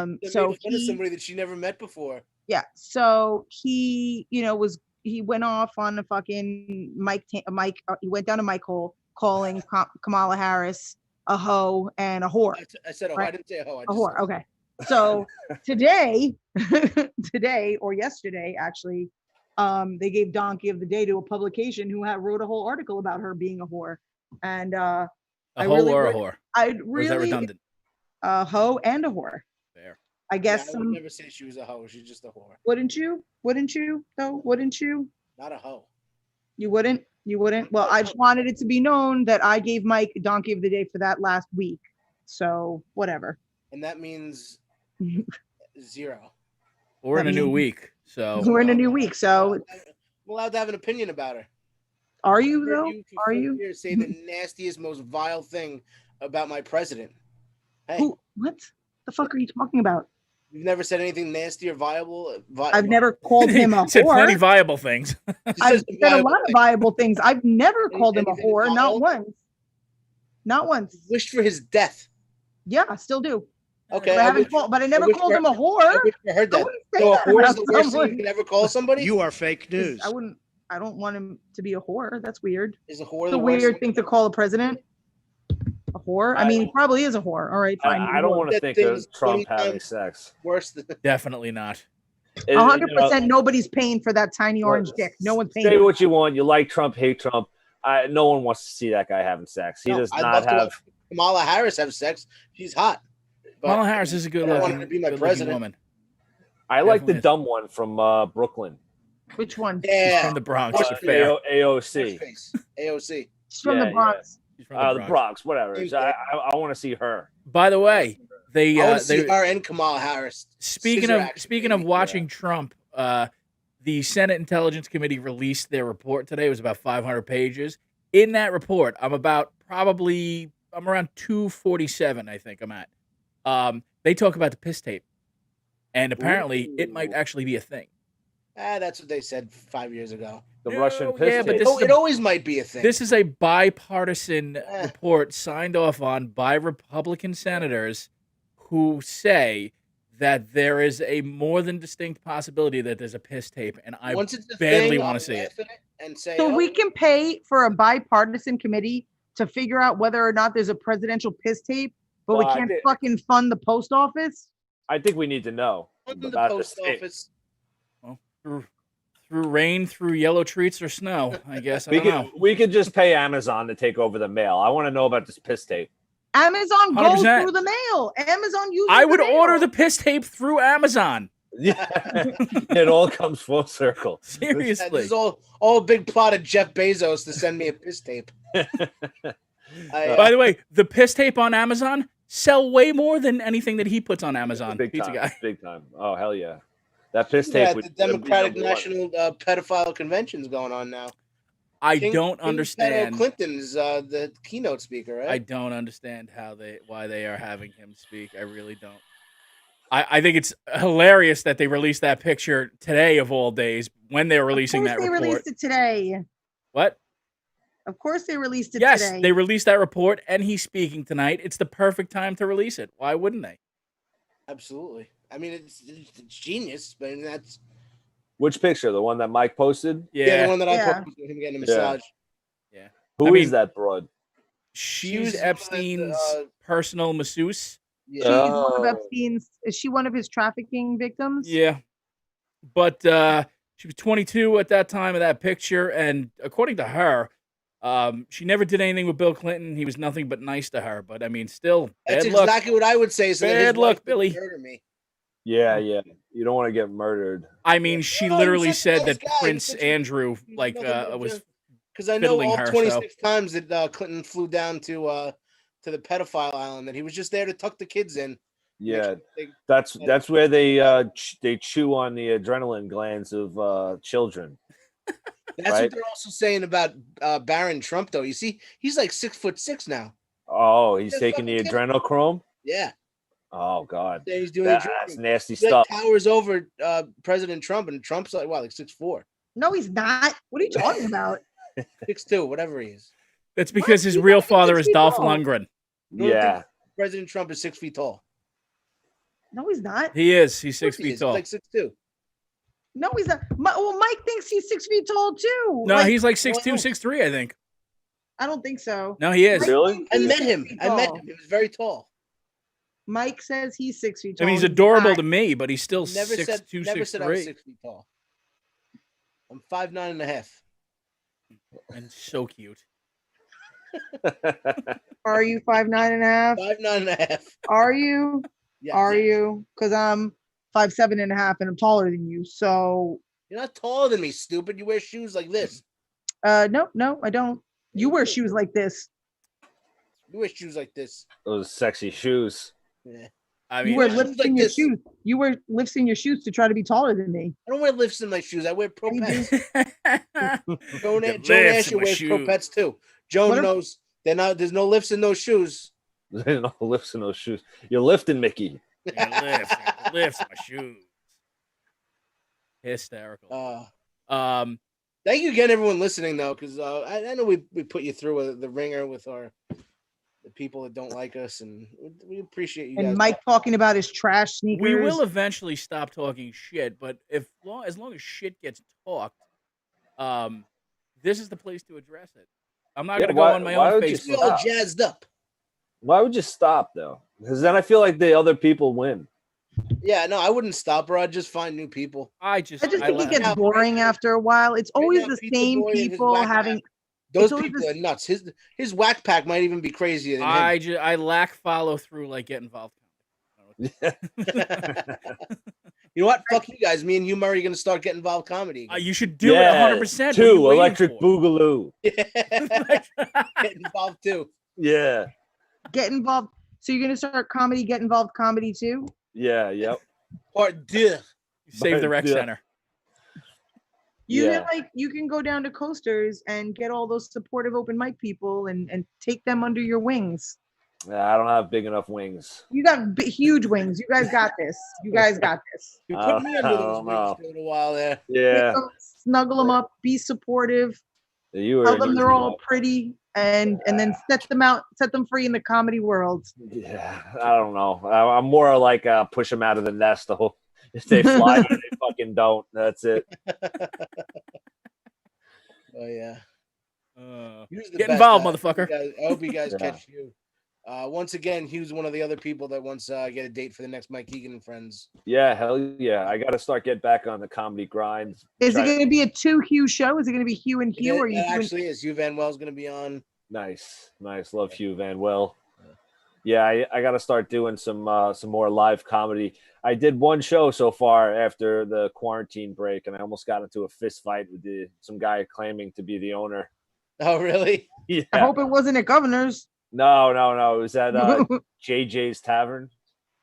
D: boy.
C: So
B: somebody that she never met before.
C: Yeah. So he, you know, he went off on a fucking Mike. He went down a Mike hole calling Kamala Harris a hoe and a whore.
B: I said a hoe. Right? I didn't say a hoe.
C: A whore. Okay. So today or yesterday, actually, they gave Donkey of the Day to a publication who wrote a whole article about her being a whore. And
D: a hoe or a whore?
C: Or is that redundant? A hoe and a whore.
D: Fair.
C: I guess
B: I would never say she was a hoe. She's just a whore.
C: Wouldn't you? Wouldn't you? Though? Wouldn't you?
B: Not a hoe.
C: You wouldn't? You wouldn't? Well, I just wanted it to be known that I gave Mike Donkey of the Day for that last week. So whatever.
B: And that means 0.
D: We're in a new week. So
C: we're in a new week. So
B: I'm allowed to have an opinion about her.
C: Are you though? Are you?
B: Say the nastiest, most vile thing about my president. Hey.
C: Who? What the fuck are you talking about?
B: You've never said anything nasty or viable?
C: I've never called him a whore.
D: Said plenty viable things.
C: I've said a lot of viable things. I've never called him a whore. Vile? Not once. Not once.
B: Wished for his death.
C: Yeah, I still do.
B: Okay.
C: But I never called him a whore.
B: I heard that. So a whore is the worst thing you can ever call somebody?
G: You are fake news.
C: I I don't want him to be a whore. That's weird.
B: Is a whore
C: It's
B: the
C: a
B: worst
C: weird thing to call a president a whore. I mean, he probably is a whore. All right, fine.
E: I don't want to
B: That
E: think
B: thing
E: of
B: is
E: Trump
B: 20
E: having
B: times
E: sex.
B: worse than
D: Definitely not.
C: 100%. Nobody's paying for that tiny orange dick. No one's paying.
E: Say what you want. You like Trump, hate Trump. No one wants to see that guy having sex. He does
B: I'd
E: not
B: love to
E: have.
B: watch Kamala Harris have sex. She's hot. But
D: Kamala Harris is a
B: I want her to be my
D: good-looking
B: president.
D: woman.
E: I like the
D: Definitely is.
E: dumb one from Brooklyn.
C: Which one?
B: Yeah,
D: She's from the Bronx. She's fair.
E: AOC.
B: AOC.
C: She's from the Bronx.
D: She's from
E: The Bronx, whatever. I want to see her.
D: By the way,
B: I want to see her and Kamala Harris.
D: Speaking of watching Trump, the Senate Intelligence Committee released their report today. It was about 500 pages. In that report, I'm around 247, I think I'm at. They talk about the piss tape. And apparently it might actually be a thing.
B: That's what they said 5 years ago.
E: The Russian piss tape.
B: But it always might be a thing.
D: This is a bipartisan report signed off on by Republican senators who say that there is a more than distinct possibility that there's a piss tape, and I badly want to see it.
B: And say,
C: so we can pay for a bipartisan committee to figure out whether or not there's a presidential piss tape, but we can't fucking fund the post office?
E: I think we need to know about the post office.
D: Well, through rain, through yellow treats or snow, I guess.
E: We could just pay Amazon to take over the mail. I want to know about this piss tape.
C: Amazon
D: 100%.
C: goes through the mail. Amazon uses
D: I would
C: the mail.
D: order the piss tape through Amazon.
E: Yeah, it all comes full circle.
D: Seriously,
B: this is all a big plot of Jeff Bezos to send me a piss tape.
D: By the way, the piss tape on Amazon sell way more than anything that he puts on Amazon.
E: Big
D: Pizza
E: time,
D: guy.
E: big time. Oh hell yeah, that piss tape.
B: The Democratic National Pedophile Convention's going on now.
D: I don't understand.
B: Clinton's the keynote speaker, right?
D: I don't understand why they are having him speak. I really don't. I think it's hilarious that they released that picture today of all days when they're releasing that report.
C: Of course they released it today.
D: What?
C: Of course they released it
D: today.
C: Yes,
D: they released that report, and he's speaking tonight. It's the perfect time to release it. Why wouldn't they?
B: Absolutely. I mean, it's genius, but that's...
E: Which picture? The one that Mike posted?
B: Yeah, the one that I posted with him getting a massage.
E: Yeah. Who is that broad?
D: She's Epstein's personal masseuse.
C: Yeah. She's one of Epstein's. Is she one of his trafficking victims?
D: Yeah. But she was 22 at that time of that picture, and according to her, she never did anything with Bill Clinton. He was nothing but nice to her. But I mean, still,
B: that's exactly what I would say. So
D: bad luck, Billy.
B: Murder me.
E: Yeah. You don't want to get murdered.
D: I mean, she literally said that Prince Andrew was
B: because I know all 26 times that Clinton flew down to the pedophile island, that he was just there to tuck the kids in.
E: Yeah, that's where they chew on the adrenaline glands of children.
B: That's right? What they're also saying about Barron Trump, though. You see, he's like 6'6" now.
E: Oh, he's taking the adrenochrome.
B: Yeah.
E: Oh God,
B: he's doing
E: that's nasty stuff.
B: Like towers over President Trump, and Trump's like 6'4".
C: No, he's not. What are you talking about?
B: 6'2", whatever he is.
D: That's because his real father is Dolph Lundgren.
E: Yeah.
B: President Trump is 6 feet tall.
C: No, he's not.
D: He is. He's 6 feet tall.
B: He's like 6'2".
C: No, he's not. Well, Mike thinks he's 6 feet tall too.
D: No, he's like 6'2", 6'3", I think.
C: I don't think so.
D: No, he is.
E: Really?
B: I met him. He was very tall.
C: Mike says he's 6 feet tall.
D: I mean, he's adorable to me, but he's still 6'2",
B: Never
D: 6'3".
B: said I was 6 feet tall. I'm 5'9.5".
D: And so cute.
C: Are you 5'9.5"?
B: 5'9.5".
C: Are you?
B: Yes,
C: Are you? Because I'm 5'7.5" and I'm taller than you. So
B: you're not taller than me, stupid. You wear shoes like this.
C: No, I don't. You wear shoes like this.
B: You wear shoes like this.
E: Those sexy shoes.
B: Yeah.
D: I mean,
C: you wear lifts in your shoes. You wear lifts in your shoes to try to be taller than me.
B: I don't wear lifts in my shoes. I wear propets. Joan Asher wears propets too. Joan knows they're not. There's no lifts in those shoes.
E: There's no lifts in those shoes. You're lifting, Mickey.
D: Lifts in my shoes. Hysterical.
B: Thank you again, everyone listening, though, because I know we put you through the ringer with the people that don't like us, and we appreciate you guys.
C: And Mike talking about his trash sneakers.
D: We will eventually stop talking shit, but as long as shit gets talked, this is the place to address it. I'm not gonna go on my own Facebook.
B: All jazzed up.
E: Why would you stop though? Because then I feel like the other people win.
B: Yeah, no, I wouldn't stop her. I'd just find new people.
C: I just think it gets boring after a while. It's always the same people having.
B: Those people are nuts. His whack pack might even be crazier than him.
D: I lack follow through like Get Involved.
B: You know what? Fuck you guys. Me and Hugh Murray are going to start Get Involved comedy.
D: You should do it 100%.
E: Too. Electric Boogaloo.
B: Get Involved too.
E: Yeah.
C: Get Involved. So you're going to start comedy, Get Involved comedy too?
E: Yeah, yep.
B: Part deux.
D: Save the rec center.
C: You can go down to Coasters and get all those supportive open mic people and take them under your wings.
E: I don't have big enough wings.
C: You got huge wings. You guys got this. You guys got this.
B: You put me under those wings for a while there.
E: Yeah.
C: Snuggle them up. Be supportive. Tell them they're all pretty, and then set them free in the comedy world.
E: Yeah, I don't know. I'm more like push them out of the nest. If they fly, they fucking don't. That's it.
B: Oh yeah.
D: Get involved, motherfucker.
B: I hope you guys catch you. Once again, Hugh's one of the other people that wants to get a date for the next Mike Keegan and Friends.
E: Yeah, hell yeah. I got to start getting back on the comedy grind.
C: Is it going to be a 2 Hugh show? Is it going to be Hugh and Hugh?
B: It actually is. Hugh Van Well's going to be on.
E: Nice. Love Hugh Van Well. Yeah, I got to start doing some more live comedy. I did one show so far after the quarantine break, and I almost got into a fist fight with some guy claiming to be the owner.
B: Oh, really?
E: Yeah.
C: I hope it wasn't at Governor's.
E: No. It was at JJs Tavern.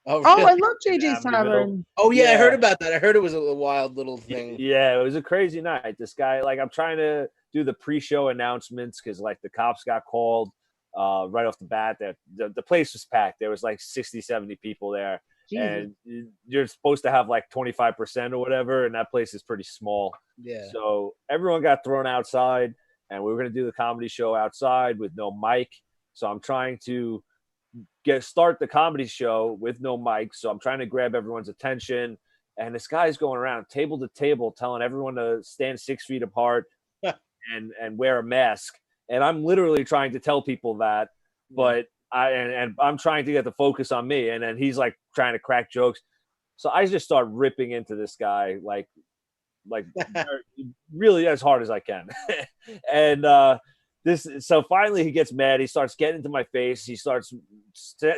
B: Oh, really?
C: I love JJ's Tavern.
B: Oh, yeah, I heard about that. I heard it was a wild little thing.
E: Yeah, it was a crazy night. This guy, I'm trying to do the pre-show announcements because, the cops got called right off the bat. The place was packed. There was 60, 70 people there. Jesus. And you're supposed to have 25% or whatever, and that place is pretty small.
B: Yeah.
E: So everyone got thrown outside, and we were going to do the comedy show outside with no mic. So I'm trying to start the comedy show with no mic. So I'm trying to grab everyone's attention. And this guy's going around table to table telling everyone to stand 6 feet apart and wear a mask. And I'm literally trying to tell people that, but I'm trying to get the focus on me. And then he's trying to crack jokes. So I just start ripping into this guy, really as hard as I can. And, so finally he gets mad. He starts getting into my face. He starts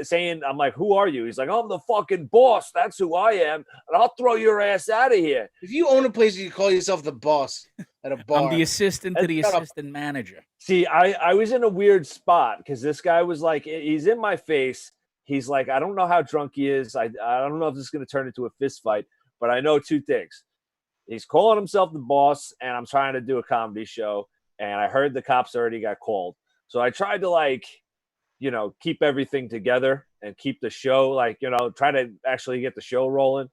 E: saying, I'm like, who are you? He's like, I'm the fucking boss. That's who I am. And I'll throw your ass out of here.
B: If you own a place, you call yourself the boss at a bar.
D: I'm the assistant to the assistant manager.
E: See, I was in a weird spot because this guy was he's in my face. He's like, I don't know how drunk he is. I don't know if this is going to turn into a fist fight, but I know 2 things. He's calling himself the boss, and I'm trying to do a comedy show. And I heard the cops already got called. So I tried to keep everything together and keep the show, try to actually get the show rolling.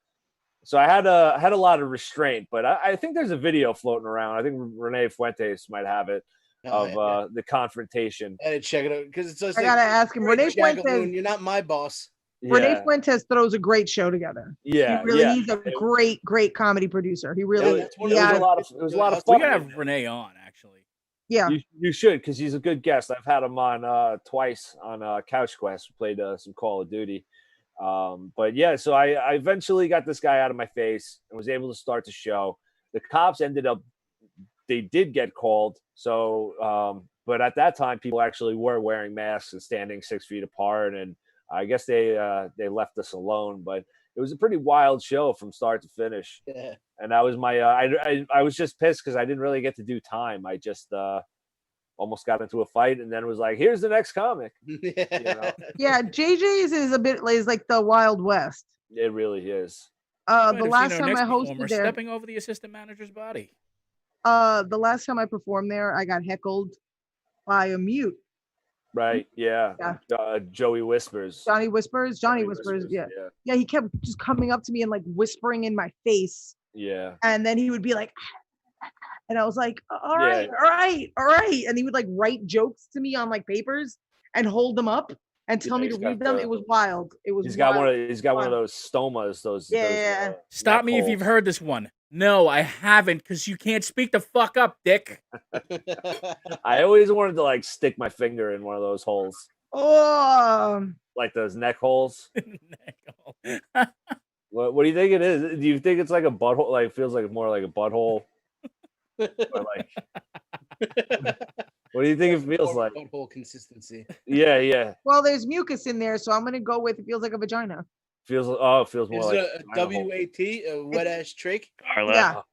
E: So I had a lot of restraint, but I think there's a video floating around. I think Renee Fuentes might have it of the confrontation.
B: And check it out because it's just
C: I gotta ask him. Renee Fuentes,
B: you're not my boss.
E: Yeah.
C: Renee Fuentes throws a great show together.
E: Yeah,
C: he's a great comedy producer. He really
E: it was a lot of fun.
D: We gotta have Renee on actually.
C: Yeah,
E: you should because he's a good guest. I've had him on twice on Couch Quest. We played some Call of Duty. But yeah, so I eventually got this guy out of my face and was able to start the show. The cops they did get called. So, but at that time, people actually were wearing masks and standing 6 feet apart. And I guess they left us alone. But it was a pretty wild show from start to finish.
B: Yeah.
E: And that was my I was just pissed because I didn't really get to do time. I just almost got into a fight and then it was like, here's the next comic.
C: Yeah, JJ's is like the Wild West.
E: It really is.
C: The last time I hosted there,
D: stepping over the assistant manager's body.
C: The last time I performed there, I got heckled by a mute.
E: Right. Yeah. Johnny Whispers. Yeah. He kept just coming up to me and whispering in my face. Yeah.
C: And then he would be like, and I was like, all right. And he would write jokes to me on papers and hold them up and tell me to read them. It was wild. It was.
E: He's got one of those stomas. Those.
D: Stop me if you've heard this one. No, I haven't, because you can't speak the fuck up, dick.
E: I always wanted to like stick my finger in one of those holes.
C: Oh,
E: Like those neck holes. What do you think it is? Do you think it's like a butthole? Like, it feels like more like a butthole. Or like, what do you think it feels like?
B: Butthole consistency.
E: Yeah.
C: well, there's mucus in there, so I'm gonna go with it feels like a vagina.
E: It feels more
B: Is
E: like
B: it a WAT, a wet ass trach?
G: Carla,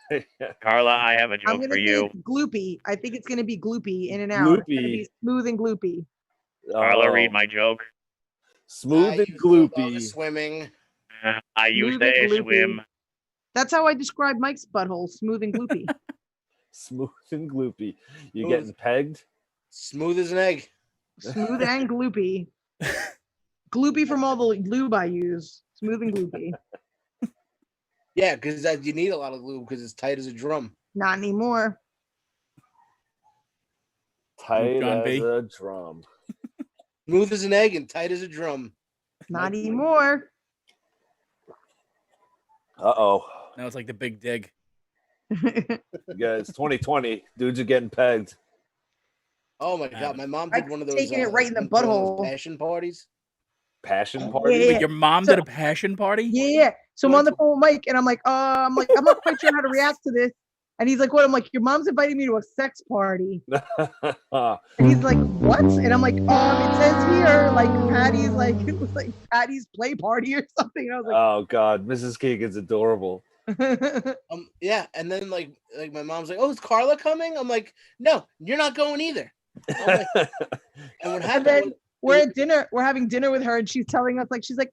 C: Yeah.
G: Carla, I have a
C: I'm
G: joke
C: gonna
G: for
C: say
G: you.
C: it's gloopy. I think it's gonna be gloopy in and out. It's gonna be smooth and gloopy.
G: Carla, read my joke.
E: Smooth and
B: The
E: gloopy.
B: swimming.
G: I use
C: Smooth
G: the
C: and gloopy.
G: swim.
C: That's how I describe Mike's butthole, smooth and gloopy.
E: Smooth and gloopy. You
B: Smooth.
E: getting pegged?
B: Smooth as an egg.
C: Smooth and gloopy. Gloopy from all the lube I use. Smooth and gloopy.
B: Yeah, because you need a lot of lube because it's tight as a drum.
C: Not anymore.
E: Tight
D: John
E: as
D: B.
E: a drum.
B: Smooth as an egg and tight as a drum.
C: Not anymore.
E: Uh-oh.
D: Now it's like the big dig.
E: Yeah, it's 2020. Dudes are getting pegged.
B: Oh my god, my mom did one of those
C: taking it right in the
B: one of those
C: butthole.
B: passion parties.
E: Passion party?
C: Yeah.
D: Wait, your mom did a passion party?
C: Yeah. So I'm on the phone with Mike and I'm like, I'm not quite sure how to react to this. And he's like, what? I'm like, your mom's inviting me to a sex party. And he's like, what? And I'm like, it says here, like Patty's like it was like Patty's play party or something. And I was like,
E: Oh God, Mrs. Keegan's adorable.
B: Yeah, and then like my mom's like, oh, is Carla coming? I'm like, no, you're not going either. Like, and what happened?
C: then we're at dinner, we're having dinner with her, and she's telling us she's like,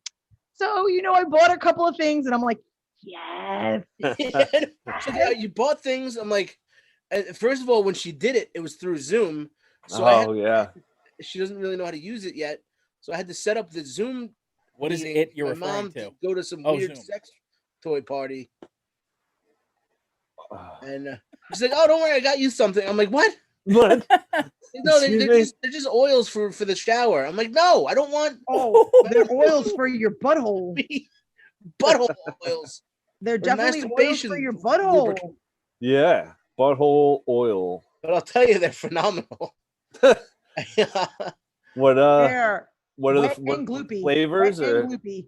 C: so I bought a couple of things, and I'm like, yes.
B: She's like, "Oh, you bought things. I'm like, first of all, when she did it, it was through Zoom. So she doesn't really know how to use it yet. So I had to set up the Zoom.
D: What is it you're referring to?
B: Go to some weird
D: Zoom.
B: sex toy party. And she's like, oh, don't worry, I got you something. I'm like, what?
E: What?
B: No, they're just oils for the shower. I'm like, no, I don't want.
C: Oh, they're oils for your butthole.
B: Butthole oils.
C: They're definitely oils
B: masturbation
C: for your butthole.
E: Yeah, butthole oil.
B: But I'll tell you, they're phenomenal.
E: What
C: They're
E: what are
C: wet
E: the
C: and gloopy.
E: flavors
C: Wet
E: or
C: and gloopy.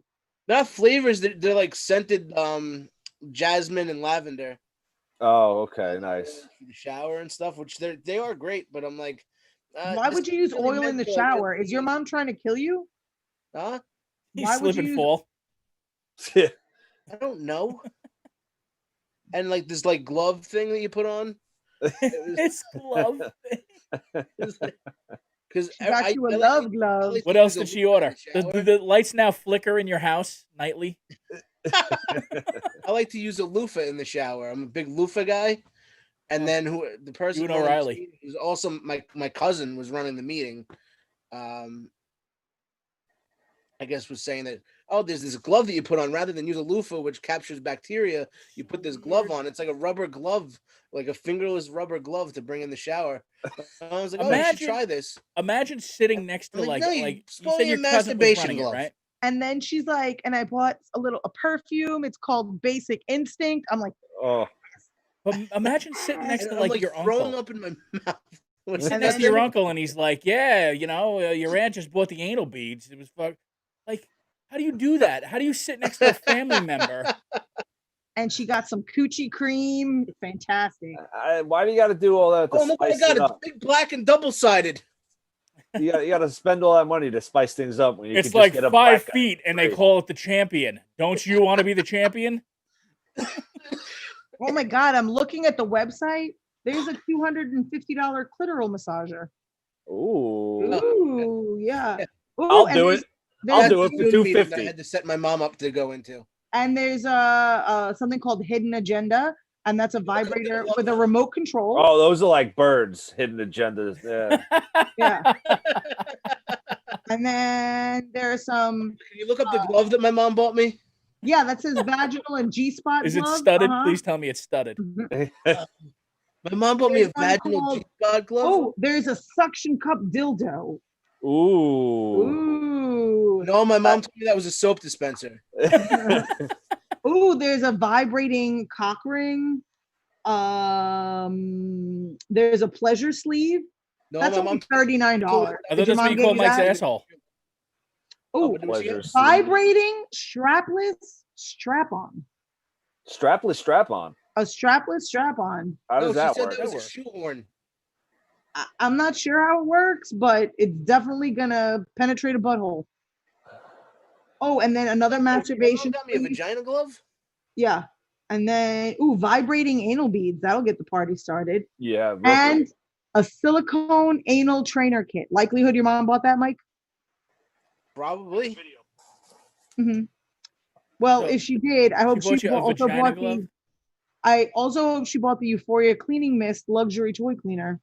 B: Not flavors. They're like scented jasmine and lavender.
E: Oh, okay, nice.
B: For the shower and stuff, which they are great. But I'm like,
C: why would you use oil in the shower? Is your mom trying to kill you?
B: Huh?
D: You slip and fall.
E: Yeah.
B: I don't know. And like this like glove thing that you put on.
D: This glove thing.
B: Because
C: She got you a love glove.
D: What else did she order? Do the lights now flicker in your house nightly?
B: I like to use a loofah in the shower. I'm a big loofah guy. And then the person
D: You and O'Reilly,
B: who's also my cousin was running the meeting. I guess was saying that, oh, there's this glove that you put on rather than use a loofah, which captures bacteria. You put this glove on. It's like a rubber glove, like a fingerless rubber glove to bring in the shower. And I was like, you should try this.
D: Imagine sitting next to
B: like,
D: no,
B: you
D: said your cousin was
B: masturbation
D: running
B: glove.
D: it, right?
C: And then she's like, and I bought a perfume. It's called Basic Instinct. I'm like,
E: oh.
D: But imagine sitting next to like your
B: throwing
D: uncle.
B: up in my mouth.
D: You're sitting next to your uncle, and he's like, "Yeah, your aunt just bought the anal beads. It was like, how do you do that? How do you sit next to a family member?"
C: And she got some coochie cream. Fantastic.
E: Why do you got to do all that? To
B: oh my God! It's big, black, and double-sided.
E: You got to spend all that money to spice things up. When you
D: It's
E: can
D: like
E: just get
D: 5 feet, and they call it the champion. Don't you want to be the champion?
C: Oh my God, I'm looking at the website. There's a $250 clitoral massager.
E: Ooh,
C: yeah. Ooh,
E: I'll do it. I'll do it for $250.
B: I had to set my mom up to go into.
C: And there's something called Hidden Agenda, and that's a vibrator with a remote control.
E: Oh, those are like birds, hidden agendas. Yeah.
C: Yeah. And then there's some.
B: Can you look up the glove that my mom bought me?
C: Yeah, that says vaginal and G-spot.
D: Is it
C: glove.
D: studded? Please tell me it's studded.
B: My mom bought me a vaginal G-spot glove.
C: Oh, there's a suction cup dildo.
E: Ooh.
C: Ooh.
B: No, my mom told me that was a soap dispenser.
C: Ooh, Ooh, there's a vibrating cock ring. There's a pleasure sleeve.
B: No,
C: That's
B: my
C: only
B: mom.
C: $39.
D: I thought that's what you call Mike's asshole.
C: Oh,
E: Pleasure
C: vibrating strapless strap-on.
E: Strapless strap-on.
C: A strapless strap-on.
E: How does that
B: she said
E: work?
B: that was a shoehorn.
C: I'm not sure how it works, but it's definitely gonna penetrate a butthole. Oh, and then another masturbation.
B: Got me a vagina glove.
C: Yeah, and then vibrating anal beads. That'll get the party started.
E: Yeah,
C: and a silicone anal trainer kit. Likelihood your mom bought that, Mike?
B: Probably.
C: Mm-hmm. Well,
D: So,
C: if she did, I hope she
D: also bought the.
C: I also hope she bought the Euphoria cleaning mist luxury toy cleaner.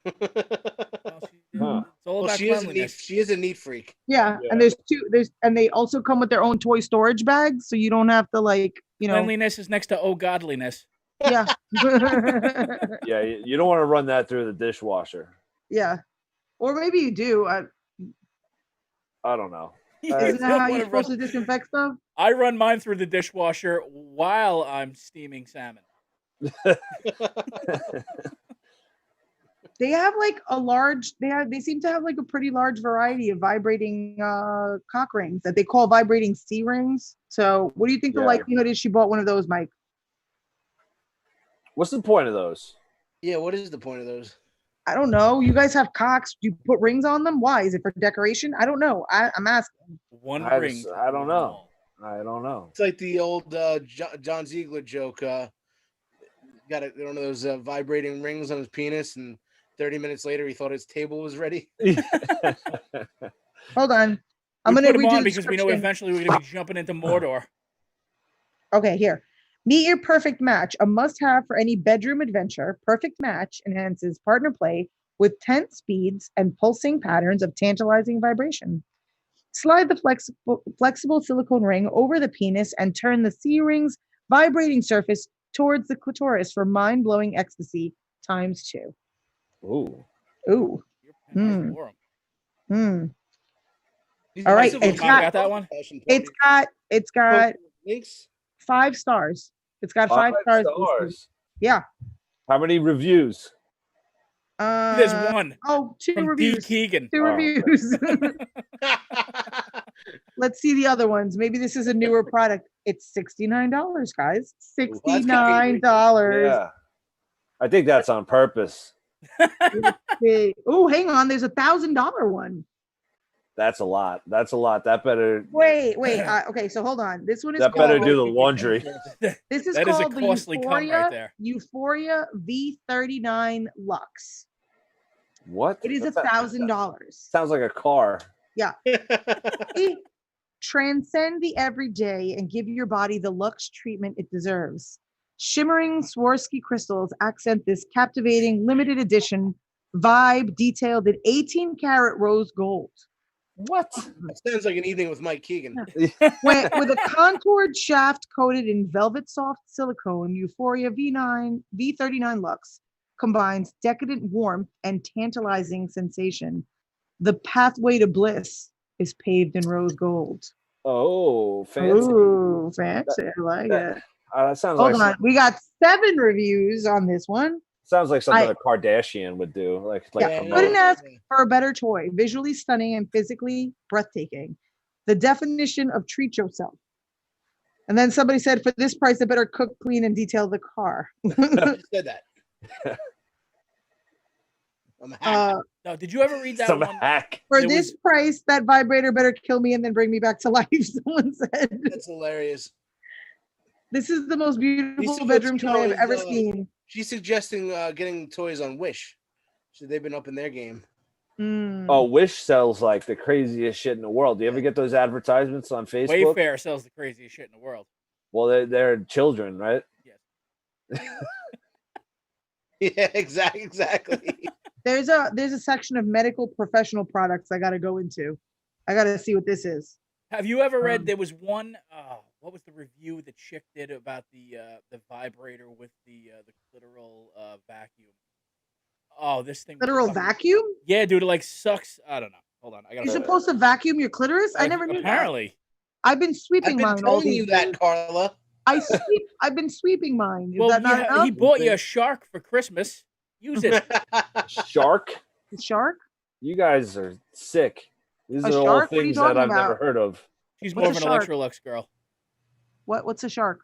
D: It's all about cleanliness.
B: She is a neat freak.
C: Yeah, and and they also come with their own toy storage bags, so you don't have to
D: Cleanliness is next to godliness.
C: Yeah.
E: Yeah, you don't want to run that through the dishwasher.
C: Yeah, or maybe you do.
E: I don't know.
C: Isn't that how you're supposed to disinfect stuff?
D: I run mine through the dishwasher while I'm steaming salmon.
C: They have they seem to have like a pretty large variety of vibrating cock rings that they call vibrating C rings. So what do you think the likelihood is she bought one of those, Mike?
E: What's the point of those?
B: Yeah, what is the point of those?
C: I don't know. You guys have cocks. Do you put rings on them? Why? Is it for decoration? I don't know. I'm asking.
D: One ring.
E: I don't know. I don't know.
B: It's like the old John Ziegler joke. Got one of those vibrating rings on his penis, and 30 minutes later, he thought his table was ready.
C: Hold on. I'm going to read you
D: because we know eventually we're going to be jumping into Mordor.
C: Okay, here. Meet your perfect match, a must-have for any bedroom adventure. Perfect Match enhances partner play with tense speeds and pulsing patterns of tantalizing vibration. Slide the flexible silicone ring over the penis and turn the C-ring's vibrating surface towards the clitoris for mind-blowing ecstasy ×2.
E: Ooh.
C: Ooh.
D: Mm.
C: All right.
D: Got that one?
C: It's got
B: links.
C: 5 stars. It's got 5 stars. Yeah.
E: How many reviews?
D: There's one.
C: Oh, 2
D: from
C: reviews.
D: Keegan.
C: 2 reviews. Let's see the other ones. Maybe this is a newer product. It's $69, guys. $69.
E: Yeah. I think that's on purpose.
C: Oh, hang on. There's $1,000 one.
E: That's a lot. That better.
C: Wait. Okay, so hold on. This one is
E: that
C: called.
E: Better do the laundry.
C: This is
D: that
C: called
D: is a costly
C: the
D: cum right there.
C: Euphoria V39 Lux.
E: What?
C: It is $1,000.
E: Sounds like a car.
C: Yeah. Transcend the everyday and give your body the luxe treatment it deserves. Shimmering Swarovski crystals accent this captivating limited edition vibe detailed in 18-karat rose gold.
E: What?
B: That sounds like an evening with Mike Keegan.
C: With a contoured shaft coated in velvet soft silicone, Euphoria V39 Lux combines decadent warmth and tantalizing sensation. The pathway to bliss is paved in rose gold.
E: Oh, fancy.
C: Ooh, fancy. I like it.
E: That sounds
C: Hold on. We got 7 reviews on this one.
E: Sounds like something a Kardashian would do.
C: Couldn't ask for a better toy. Visually stunning and physically breathtaking. The definition of treat yourself. And then somebody said, for this price, I better cook, clean, and detail the car.
B: I said that. I'm a hack.
D: No, did you ever read that
E: Some
D: one?
E: hack.
C: For this price, that vibrator better kill me and then bring me back to life, someone said.
B: That's hilarious.
C: This is the most beautiful bedroom toy I've ever seen.
B: She's suggesting getting toys on Wish. So they've been up in their game.
E: Oh, Wish sells like the craziest shit in the world. Do you ever get those advertisements on Facebook?
D: Wayfair sells the craziest shit in the world.
E: Well, they're children, right?
D: Yes.
B: Yeah, exactly.
C: There's a section of medical professional products I got to go into. I got to see what this is.
D: Have you ever read? There was one. What was the review the chick did about the vibrator with the clitoral vacuum? Oh, this thing.
C: Clitoral vacuum?
D: Yeah, dude, it like sucks. I don't know. Hold on,
C: You're supposed to vacuum your clitoris? I never knew
D: apparently.
C: I've been sweeping
B: I've been
C: mine all
B: telling
C: these
B: you that,
C: years.
B: Carla.
C: I've been sweeping mine. Is
D: Well,
C: that not enough?
D: he bought you a shark for Christmas. Use it.
E: Shark?
C: A shark?
E: You guys are sick. These
C: A
E: are all
C: shark? What are you
E: things that
C: talking
E: I've never
C: about?
E: heard of.
D: She's
C: What's
D: more
C: a
D: of an
C: shark?
D: Electrolux girl.
C: What's a shark?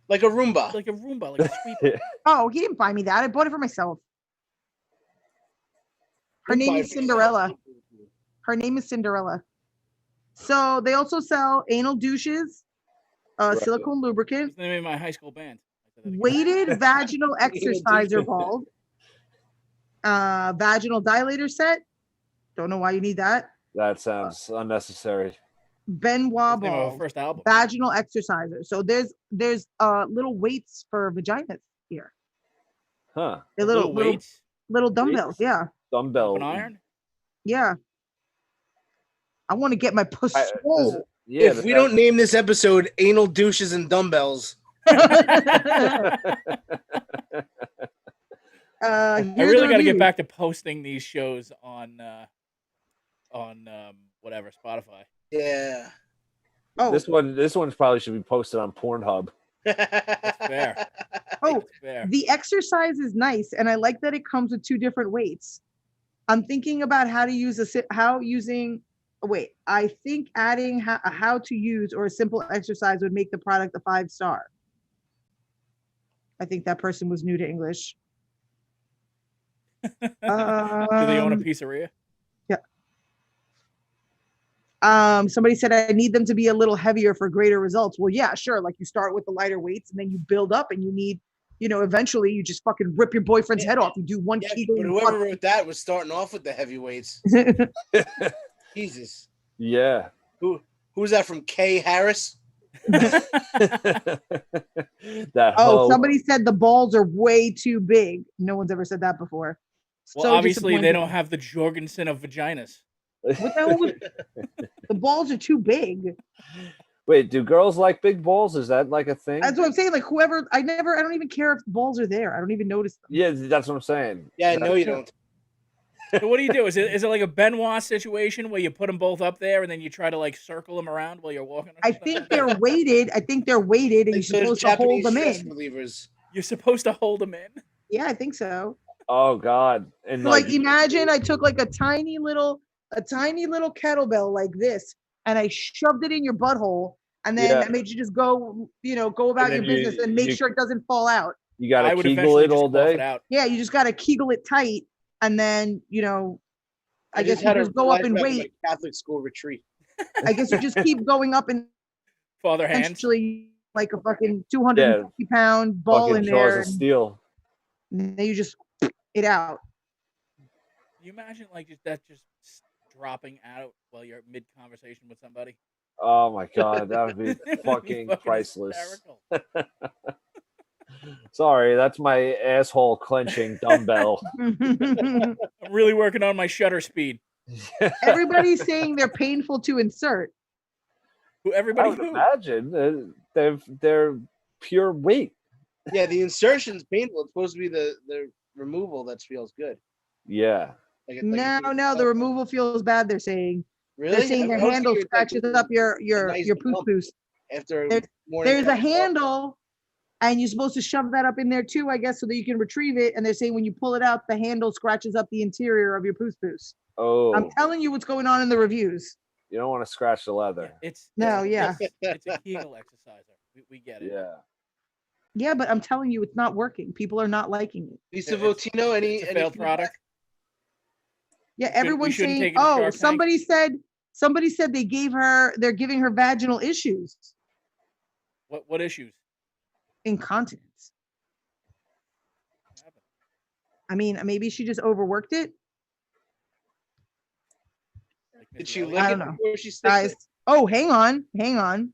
B: Like a Roomba.
D: Like a Roomba, like a sweeper.
C: Oh, he didn't buy me that. I bought it for myself. Her
B: Who
C: name
B: buys
C: is
B: it?
C: Cinderella. Her name is Cinderella. So they also sell anal douches, silicone lubricant,
D: It's the name of my high school band.
C: weighted vaginal exerciser ball, vaginal dilator set. Don't know why you need that.
E: That sounds unnecessary.
C: Benoit
D: That's the name of
C: ball,
D: our first album.
C: vaginal exerciser. So there's little weights for vaginas here.
E: Huh.
C: They're
D: Little weights.
C: little dumbbells.
E: Weights?
C: Yeah,
E: Dumbbell.
D: Open iron.
C: yeah. I want to get my pussy swole.
E: Yeah.
B: If we don't name this episode "Anal Douches and Dumbbells,"
D: I really got to get back to posting these shows on whatever Spotify.
B: yeah.
C: Oh,
E: This one's probably should be posted on Pornhub.
D: That's fair.
C: oh,
D: That's fair.
C: the exercise is nice, and I like that it comes with 2 different weights. I'm thinking about how to use I think adding how to use or a simple exercise would make the product a 5-star. I think that person was new to English.
D: Do they own a pizzeria?
C: Somebody said I need them to be a little heavier for greater results. Well, yeah, sure. Like you start with the lighter weights and then you build up and you need, eventually you just fucking rip your boyfriend's head off. You do one kegel.
B: But whoever wrote that was starting off with the heavyweights. Jesus.
E: Yeah.
B: Who's that from? Kay Harris.
C: Somebody said the balls are way too big. No one's ever said that before.
D: Well,
C: So
D: obviously they don't have the Jorgensen of vaginas.
C: What the hell was the balls are too big.
E: Wait, do girls like big balls? Is that like a thing?
C: That's what I'm saying. Like I don't even care if the balls are there. I don't even notice them.
E: Yeah, that's what I'm saying.
B: Yeah, I know you don't.
D: So what do you do? Is it like a Benoit situation where you put them both up there and then you try to like circle them around while you're walking?
C: I think they're weighted. And you're supposed to hold them in.
B: Relievers.
D: You're supposed to hold them in?
C: Yeah, I think so.
E: Oh God! And
C: So, like imagine I took like a tiny little kettlebell like this, and I shoved it in your butthole, and then I made you just go about your business and make sure it doesn't fall out.
E: You got to kegel it all day.
C: Yeah, you just got to kegel it tight, and then I guess you just go up and wait.
B: Catholic school retreat.
C: I guess you just keep going up and
D: father hands.
C: Actually, like a fucking 250-pound ball in there.
E: Of steel.
C: And then you just it out.
D: Can you imagine like that just dropping out while you're mid conversation with somebody?
E: Oh my God, that would be fucking priceless. Sorry, that's my asshole clenching dumbbell.
D: I'm really working on my shutter speed.
C: Everybody's saying they're painful to insert.
D: Everybody
E: I would imagine they're pure weight.
B: Yeah, the insertion's painful. It's supposed to be the removal that feels good.
E: Yeah.
C: No, the removal feels bad. They're saying.
B: Really?
C: They're saying the handle scratches up your poos.
B: After
C: there's a handle, and you're supposed to shove that up in there too, I guess, so that you can retrieve it. And they're saying when you pull it out, the handle scratches up the interior of your poos.
E: Oh.
C: I'm telling you what's going on in the reviews.
E: You don't want to scratch the leather.
D: It's
C: it's
D: a Kegel exerciser. We get it.
E: Yeah.
C: Yeah, but I'm telling you, it's not working. People are not liking it.
B: Lisa Votino, any
D: failed product?
C: Yeah, everyone's saying, oh, somebody said they're giving her vaginal issues.
D: What issues?
C: Incontinence. I mean, maybe she just overworked it.
B: Did she lick it before she sticks
C: Guys, oh, hang on.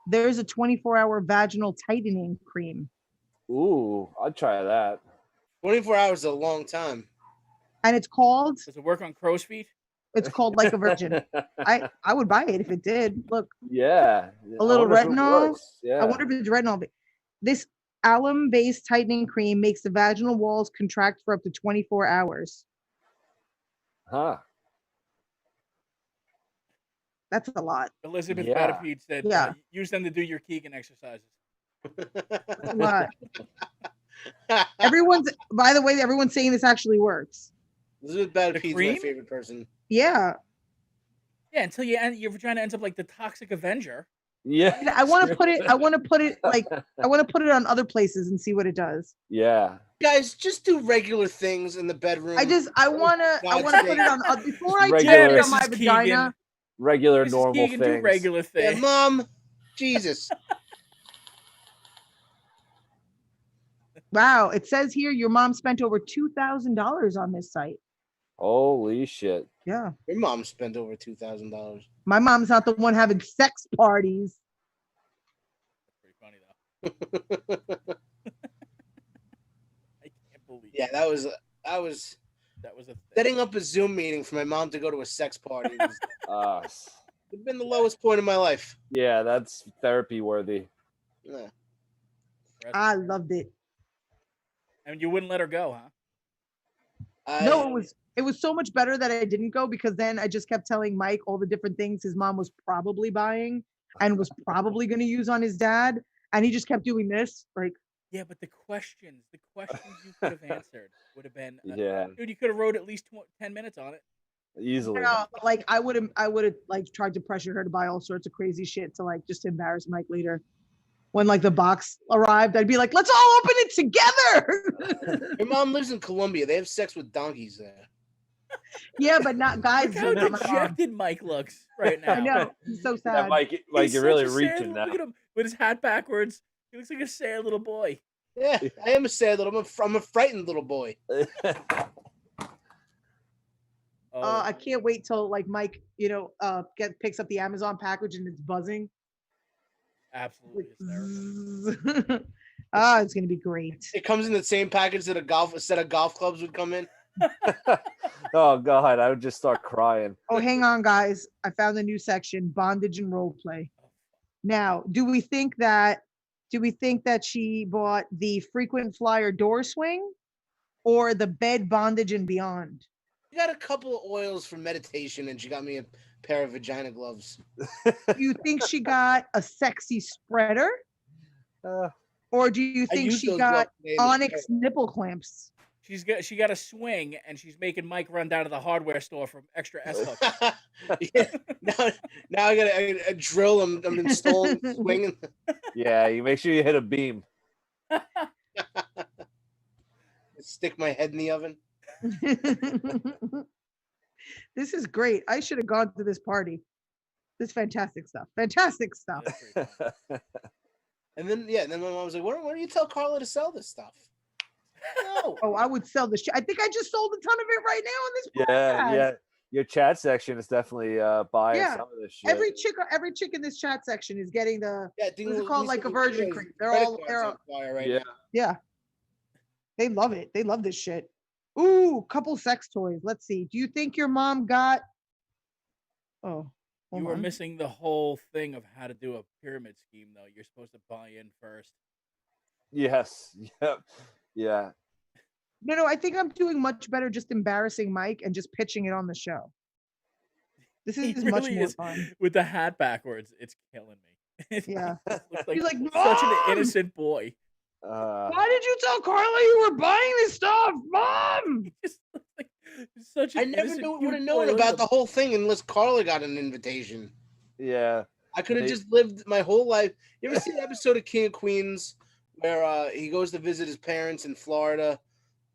C: There's a 24-hour vaginal tightening cream.
E: Ooh, I'd try that.
B: 24 hours is a long time.
C: And it's called...
D: Does it work on crow's feet?
C: It's called Like a Virgin. I would buy it if it did. Look.
E: Yeah.
C: A little retinol.
E: Yeah.
C: I wonder if it's retinol. This alum-based tightening cream makes the vaginal walls contract for up to 24 hours.
E: Huh.
C: That's a lot.
D: Elizabeth
E: Yeah.
D: Batapede said,
C: Yeah.
D: use them to do your Keegan exercises.
C: That's a lot. By the way, everyone's saying this actually works.
B: Elizabeth Batapede's my
D: cream?
B: favorite person.
C: Yeah.
D: Yeah, until your vagina ends up like the Toxic Avenger.
E: Yeah.
C: I want to put it on other places and see what it does.
E: Yeah.
B: Guys, just do regular things in the bedroom.
C: I want to put it on before I
E: Regular-
C: check on my
D: Mrs.
C: vagina.
D: Keegan.
E: Regular
D: Mrs.
E: normal
D: Keegan,
E: things.
D: do regular
B: Yeah,
D: things.
B: Mom, Jesus.
C: Wow, it says here your mom spent over $2,000 on this site.
E: Holy shit.
C: Yeah.
B: Your mom spent over $2,000.
C: My mom's not the one having sex parties.
D: Pretty funny though. I can't believe.
B: Yeah, that was
D: That was a thing.
B: setting up a Zoom meeting for my mom to go to a sex party. It's been the lowest point of my life.
E: Yeah, that's therapy worthy.
B: Yeah.
C: I loved it.
D: And you wouldn't let her go, huh?
C: No, it was so much better that I didn't go, because then I just kept telling Mike all the different things his mom was probably buying and was probably going to use on his dad, and he just kept doing this. Like,
D: yeah, but the questions you could have answered would have been,
E: Yeah.
D: dude, you could have wrote at least 10 minutes on it.
E: Easily.
C: like I would have like tried to pressure her to buy all sorts of crazy shit to like just embarrass Mike later. When like the box arrived, I'd be like, let's all open it together.
B: Your mom lives in Colombia. They have sex with donkeys there.
C: Yeah, but not guys.
D: Look how dejected Mike looks right now.
C: I know. He's so sad.
E: Yeah, Mike,
D: He's
E: you're
D: such
E: really
D: a sad
E: reaching
D: little-
E: now.
D: Look at him with his hat backwards. He looks like a sad little boy.
B: Yeah, I am a sad little. I'm a frightened little boy.
C: I can't wait till like Mike, picks up the Amazon package and it's buzzing.
D: Absolutely hysterical.
C: It's gonna be great.
B: It comes in the same package that a set of golf clubs would come in.
E: Oh God, I would just start crying.
C: Oh, hang on, guys. I found the new section: bondage and role play. Now, do we think that she bought the frequent flyer door swing or the bed bondage and beyond?
B: She got a couple of oils for meditation, and she got me a pair of vagina gloves.
C: Do you think she got a sexy spreader? Or do you think she got onyx nipple clamps?
D: She got a swing, and she's making Mike run down to the hardware store for extra S hooks.
B: Yeah, now I got a drill. I'm installing swinging.
E: Yeah, you make sure you hit a beam.
B: Stick my head in the oven.
C: This is great. I should have gone to this party. This is fantastic stuff. Fantastic stuff.
B: And then my mom was like, "Why don't you tell Carla to sell this stuff?" No.
C: Oh, I would sell this shit. I think I just sold a ton of it right now on this podcast.
E: Yeah. Your chat section is definitely buying some of this shit.
C: Every chick in this chat section is getting the what's it called, like a virgin cream. They're all
B: right now.
C: Yeah. They love it. They love this shit. Ooh, couple sex toys. Let's see. Do you think your mom got? Oh,
D: you were missing the whole thing of how to do a pyramid scheme, though. You're supposed to buy in first.
E: Yes. Yep. Yeah.
C: No, I think I'm doing much better just embarrassing Mike and just pitching it on the show. This is
D: He
C: much
D: really
C: more
D: is.
C: fun.
D: With the hat backwards, it's killing me.
C: Yeah.
D: Looks like
C: He's like,
D: such an
C: "Mom!"
D: innocent boy.
C: Why did you tell Carla you were buying this stuff, Mom?
D: Such
B: I never would have known about the whole thing unless Carla got an invitation.
E: Yeah.
B: I could have just lived my whole life. You ever see the episode of King of Queens where he goes to visit his parents in Florida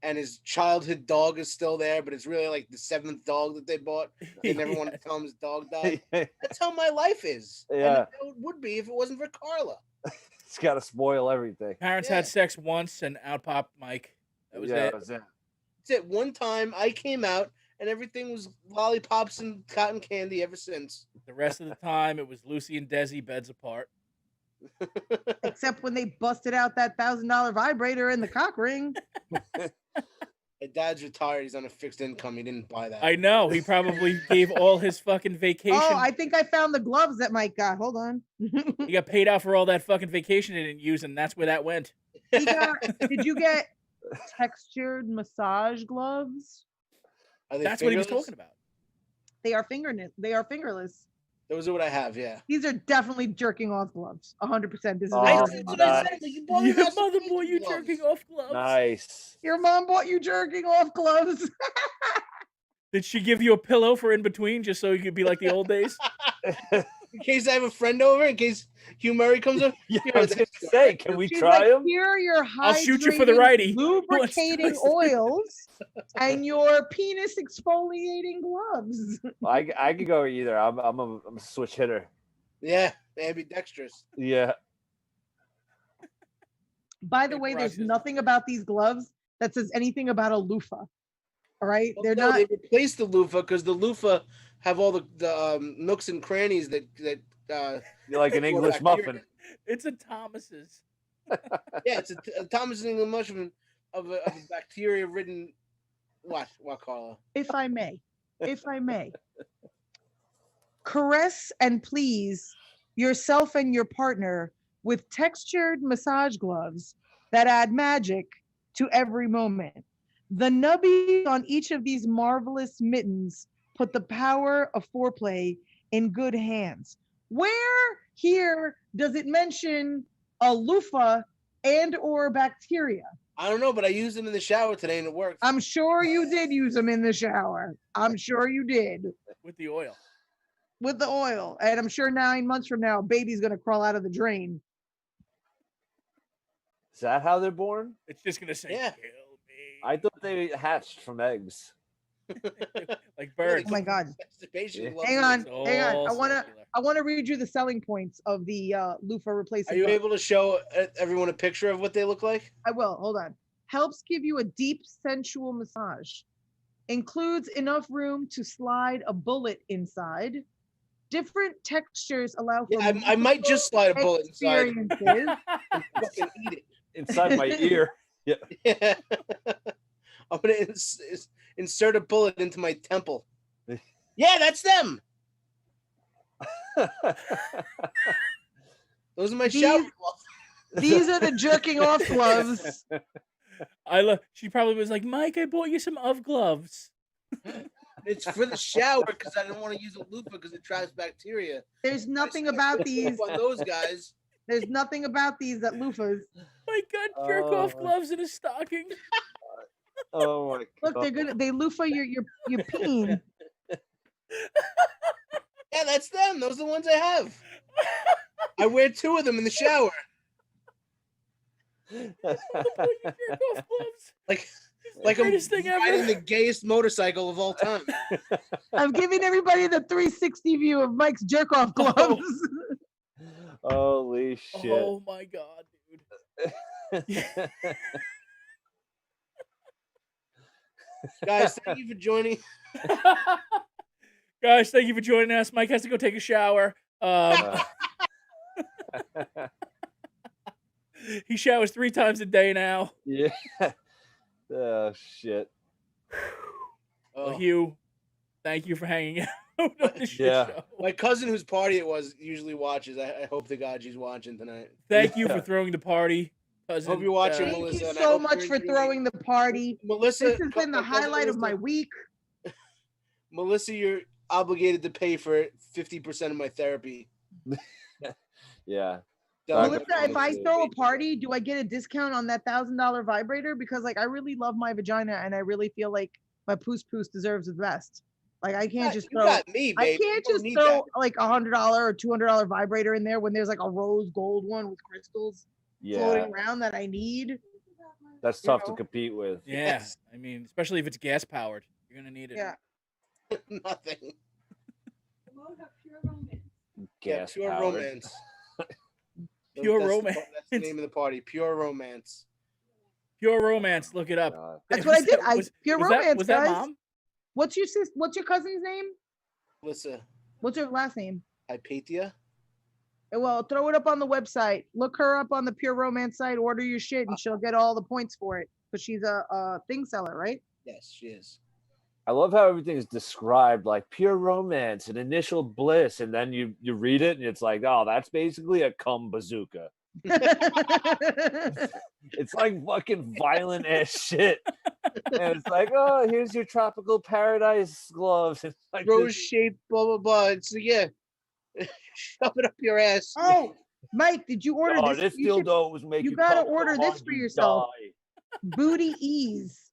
B: and his childhood dog is still there, but it's really like the 7th dog that they bought. They never wanted to tell him his dog died. That's how my life is.
E: Yeah.
B: And that's how it would be if it wasn't for Carla.
E: It's got to spoil everything.
D: Parents had sex once and out popped Mike. That was it.
E: That was it.
B: That's it. One time I came out and everything was lollipops and cotton candy ever since.
D: The rest of the time, it was Lucy and Desi beds apart.
C: Except when they busted out that $1,000 vibrator in the cock ring.
B: My dad's retired. He's on a fixed income. He didn't buy that.
D: I know. He probably gave all his fucking vacation.
C: Oh, I think I found the gloves that Mike got. Hold on.
D: He got paid out for all that fucking vacation he didn't use, and that's where that went.
C: Did you get textured massage gloves?
B: Are they
D: That's what he was
B: fingerless?
D: talking about.
C: They are fingerless.
B: Those are what I have. Yeah.
C: These are definitely jerking off gloves. 100%. This is
E: Oh,
C: a
B: That's
C: jerking
B: what
C: off
B: I
C: glove.
B: said. Like, you bought
D: Your
B: me
D: mother
B: masturbation
D: bought you
B: gloves.
D: jerking off gloves.
E: Nice.
C: Your mom bought you jerking off gloves.
D: Did she give you a pillow for in between just so you could be like the old days?
B: In case I have a friend over, in case Hugh Murray comes over.
E: Yeah,
B: Here,
E: I was gonna say, can we
C: She's
E: try
C: like,
E: them?
C: here are your
D: I'll shoot you for the
C: hydrating,
D: righty.
C: lubricating oils and your penis exfoliating gloves.
E: I could go either. I'm a switch hitter.
B: Yeah, ambidextrous.
E: Yeah.
C: By the
D: It
C: way, there's
D: brushes.
C: nothing about these gloves that says anything about a loofah. All right,
B: Well,
C: they're
B: no,
C: not.
B: they replaced the loofah because the loofah have all the nooks and crannies that
E: You're like an
B: for
E: English
B: bacteria.
E: muffin.
D: It's a Thomas's.
B: Yeah, it's a Thomas English mushroom of a bacteria-ridden. What, Carla?
C: If I may, caress and please yourself and your partner with textured massage gloves that add magic to every moment. The nubbies on each of these marvelous mittens put the power of foreplay in good hands. Where here does it mention a loofah and or bacteria?
B: I don't know, but I used them in the shower today and it worked.
C: I'm sure you did use them in the shower. I'm sure you did
D: With the oil.
C: with the oil. And I'm sure 9 months from now, baby's going to crawl out of the drain.
E: Is that how they're born?
D: It's just gonna say,
B: Yeah.
D: "Kill me,"
E: I thought they hatched from eggs.
D: like birds.
C: Oh my God.
B: Constipation
E: Yeah.
B: gloves.
C: Hang on.
D: It's all
C: I want
D: circular.
C: to read you the selling points of the loofah
B: Are
C: replacement.
B: you
C: glove.
B: able to show everyone a picture of what they look like?
C: I will. Hold on. Helps give you a deep, sensual massage. Includes enough room to slide a bullet inside. Different textures allow for
B: Yeah, I might just slide a bullet inside.
C: experiences.
B: Fucking eat it.
E: Inside my ear.
B: Yeah. I'm gonna insert a bullet into my temple. Yeah, that's them. Those are my shower
C: These-
B: gloves.
C: These are the jerking off gloves.
D: She probably was like, Mike, I bought you some of gloves.
B: It's for the shower because I didn't want to use a loofah because it traps bacteria.
C: There's nothing about these.
B: On those guys.
C: There's nothing about these at loofahs.
D: Mike got jerk off
E: Oh.
D: gloves in his stocking.
E: Oh my
C: Look,
E: god.
C: they're gonna they loofah your peen.
B: Yeah, that's them. Those are the ones I have. I wear 2 of them in the shower.
D: You jerk off gloves.
B: Like I'm
D: Greatest thing
B: riding
D: ever.
B: the gayest motorcycle of all time.
C: I'm giving everybody the 360 view of Mike's jerk off gloves.
E: Holy shit.
D: Oh my god, dude.
B: Guys, thank you for joining.
D: Guys, thank you for joining us. Mike has to go take a shower. He showers 3 times a day now.
E: Yeah. Oh shit.
D: Well, Hugh, thank you for hanging out on the shit
E: Yeah.
D: show.
B: My cousin, whose party it was, usually watches. I hope to God she's watching tonight.
D: Thank you for throwing the party, cousin.
B: Hope you're watching,
C: Thank
B: Melissa.
C: you
B: and I
C: so
B: hope
C: much
B: you're
C: for
B: enjoying-
C: throwing the party.
B: Melissa.
C: This has been the
B: my cousin
C: highlight of my
B: Melissa-
C: week.
B: Melissa, you're obligated to pay for 50% of my therapy.
E: Yeah.
C: Melissa, if I throw a party, do I get a discount on that $1,000 vibrator? Because like I really love my vagina and I really feel like my poos deserves the best. Like I can't just
B: you
C: throw
B: got me,
C: I
B: baby.
C: can't
B: You don't
C: just
B: need
C: throw
B: that.
C: like $100 or $200 vibrator in there when there's like a rose gold one with crystals
E: Yeah.
C: floating around that I need.
E: That's
C: you
E: tough to
C: know?
E: compete with.
D: Yeah,
B: Yes.
D: I mean, especially if it's gas powered, you're gonna need it.
C: Yeah.
B: Nothing.
E: Gas
B: Pure
E: powered.
B: romance.
D: Pure
B: That's
D: romance.
B: That's the name of the party. Pure romance.
D: Pure romance. Look it up.
E: God.
C: That's what I did. I
D: Was-
C: pure
D: was that-
C: romance,
D: Was that
C: guys.
D: mom?
C: What's your cousin's name?
B: Melissa,
C: What's her last name?
B: Hypatia.
C: Well, throw it up on the website. Look her up on the Pure Romance site. Order your shit, and she'll get all the points for it because she's a thing seller, right?
B: Yes, she is.
E: I love how everything is described like pure romance and initial bliss, and then you read it and it's like, oh, that's basically a cum bazooka. It's like fucking violent ass shit. And it's like, oh, here's your tropical paradise gloves. It's like
B: Rose
E: this-
B: shaped, blah blah blah. It's yeah. Shove it up your ass.
C: Oh, Mike, did you order this?
E: This dildo was making
C: you gotta
E: come
C: order
E: so
C: this
E: hard
C: for
E: you
C: yourself.
E: die.
C: Booty Ease.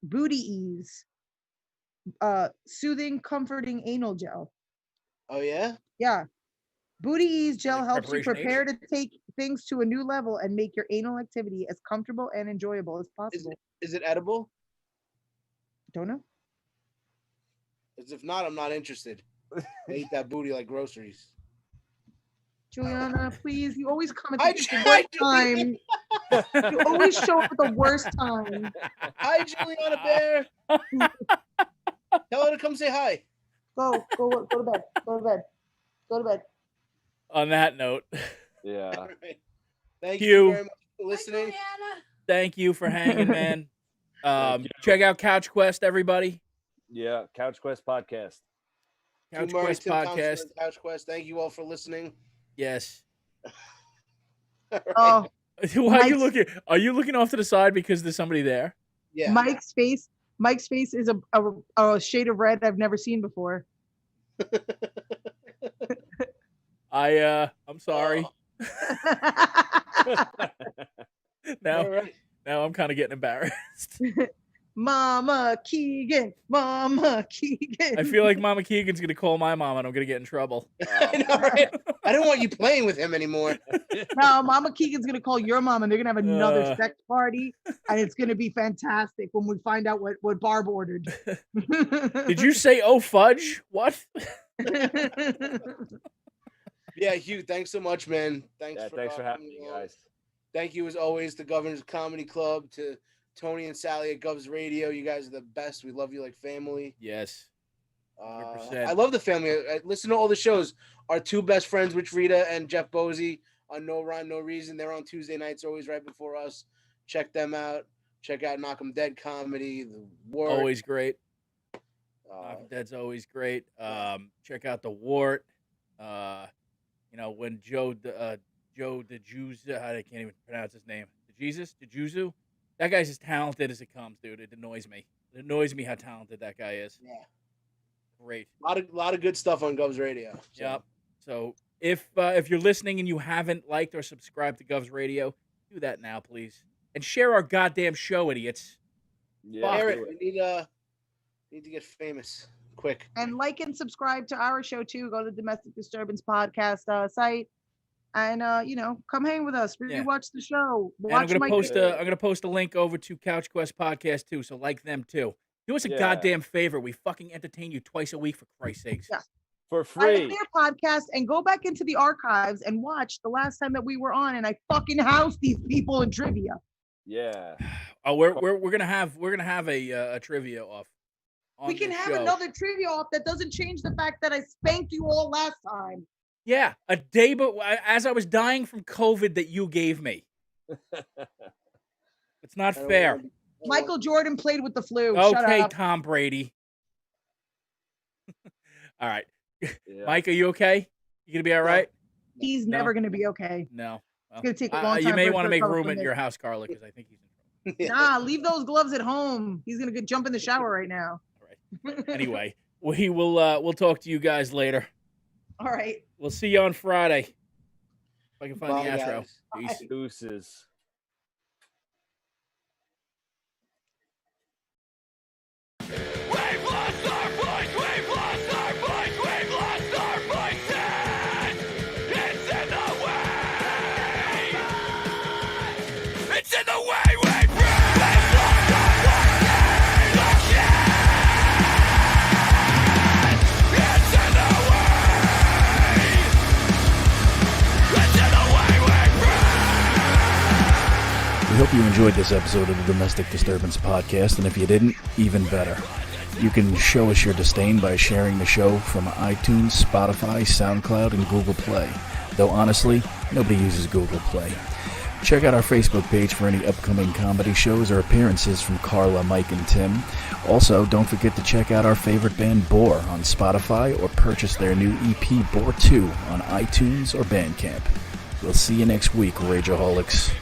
C: Soothing, comforting anal gel.
B: Oh yeah?
C: Yeah. Booty Ease gel
D: Like
C: helps you
D: Preparation
C: prepare to take things to a new level and make your anal activity as comfortable and enjoyable as possible.
B: Is it edible?
C: Don't know.
B: Because if not, I'm not interested. I eat that booty like groceries.
C: Juliana, please. You always come at
B: I
C: the worst time. You always show up at the worst time.
B: Hi, Juliana Bear. Tell her to come say hi.
C: Go to bed. Go to bed. Go to bed.
D: On that note,
E: Yeah.
B: All right. Thank
D: You.
B: you very much for listening.
D: thank you for hanging, man.
E: Thank you.
D: Check out Couch Quest, everybody.
E: Yeah. Couch Quest podcast.
D: Couch
B: Murray,
D: Quest
B: Tim Thompson,
D: podcast.
B: and Couch Quest. Thank you all for listening.
D: Yes.
B: All right.
C: Oh,
D: Why are you
C: Mike's-
D: looking? Are you looking off to the side because there's somebody there?
B: Yeah.
C: Mike's face is a shade of red I've never seen before.
D: I'm sorry.
B: Oh,
D: Now,
B: all right.
D: now I'm kind of getting embarrassed.
C: Mama Keegan.
D: I feel like Mama Keegan's gonna call my mom and I'm gonna get in trouble.
B: I know, right? I don't want you playing with him anymore.
C: No, Mama Keegan's gonna call your mom and they're gonna have another
D: Uh.
C: sex party and it's gonna be fantastic when we find out what Barb ordered.
D: Did you say oh fudge? What?
B: Yeah, Hugh, thanks so much, man. Thanks
E: Yeah.
B: for
E: Thanks for having
B: coming
E: me,
B: on.
E: guys.
B: Thank you, as always, to Governor's Comedy Club, to Tony and Sally at Govs Radio. You guys are the best. We love you like family.
D: Yes. 100%.
B: I love the family. I listen to all the shows. Our two best friends, Rich Rita and Jeff Bosey, on No Rhyme, No Reason. They're on Tuesday nights, always right before us. Check them out. Check out Knock 'em Dead Comedy, The Wart.
D: Always great. That's always great. Check out the Wart. When Joe the Jews, I can't even pronounce his name. DeJuzu. That guy's as talented as it comes, dude. It annoys me. It annoys me how talented that guy is.
B: Yeah.
D: Great.
B: A lot of good stuff on Govs Radio. So.
D: Yep. So if you're listening and you haven't liked or subscribed to Govs Radio, do that now, please. And share our goddamn show, idiots.
E: Yeah.
B: Eric,
E: do it.
B: we need to get famous quick.
C: And like and subscribe to our show too. Go to the Domestic Disturbance podcast site, and come hang with us.
D: Yeah.
C: Watch the show.
D: And I'm gonna
C: Mike-
D: post a link over to Couch Quest podcast too. So like them too. Do us a
E: Yeah.
D: goddamn favor. We fucking entertain you twice a week for Christ's sakes.
C: Yeah.
E: For
C: Find
E: free.
C: their podcast and go back into the archives and watch the last time that we were on, and I fucking housed these people in trivia.
E: Yeah.
D: Oh, we're gonna have a trivia off. on
C: We can
D: this
C: have
D: show.
C: another trivia off that doesn't change the fact that I spanked you all last time.
D: Yeah, a day, but as I was dying from COVID that you gave me. It's not
B: I don't
D: fair.
B: wanna-
C: Michael Jordan played with the flu. Shut
D: Okay,
C: up.
D: Tom Brady. All right,
E: Yeah.
D: Mike, are you okay? You gonna be all right?
C: He's
D: No.
C: never going to be okay.
D: No. Well,
C: It's going to take a long time.
D: you may
C: for it
D: want to make
C: recover
D: room
C: from
D: at
C: this.
D: your house, Carla, because I think he's in trouble.
B: Yeah.
C: Nah, leave those gloves at home. He's going to jump in the shower right now.
D: All right. Anyway, we will we'll talk to you guys later.
C: All right.
D: We'll see you on Friday. If I can find
B: Bye,
D: the outro.
B: guys.
D: Peace.
E: Deuces.
F: We've lost our voice, we've lost our voice, we've lost our voices! It's in the way! It's in the way we breathe! We've lost our voices! It's in the way! It's in the way we breathe!
A: We hope you enjoyed this episode of the Domestic Disturbance Podcast, and if you didn't, even better. You can show us your disdain by sharing the show from iTunes, Spotify, SoundCloud, and Google Play. Though honestly, nobody uses Google Play. Check out our Facebook page for any upcoming comedy shows or appearances from Carla, Mike, and Tim. Also, don't forget to check out our favorite band, Bore, on Spotify, or purchase their new EP, Bore 2, on iTunes or Bandcamp. We'll see you next week, Rageaholics.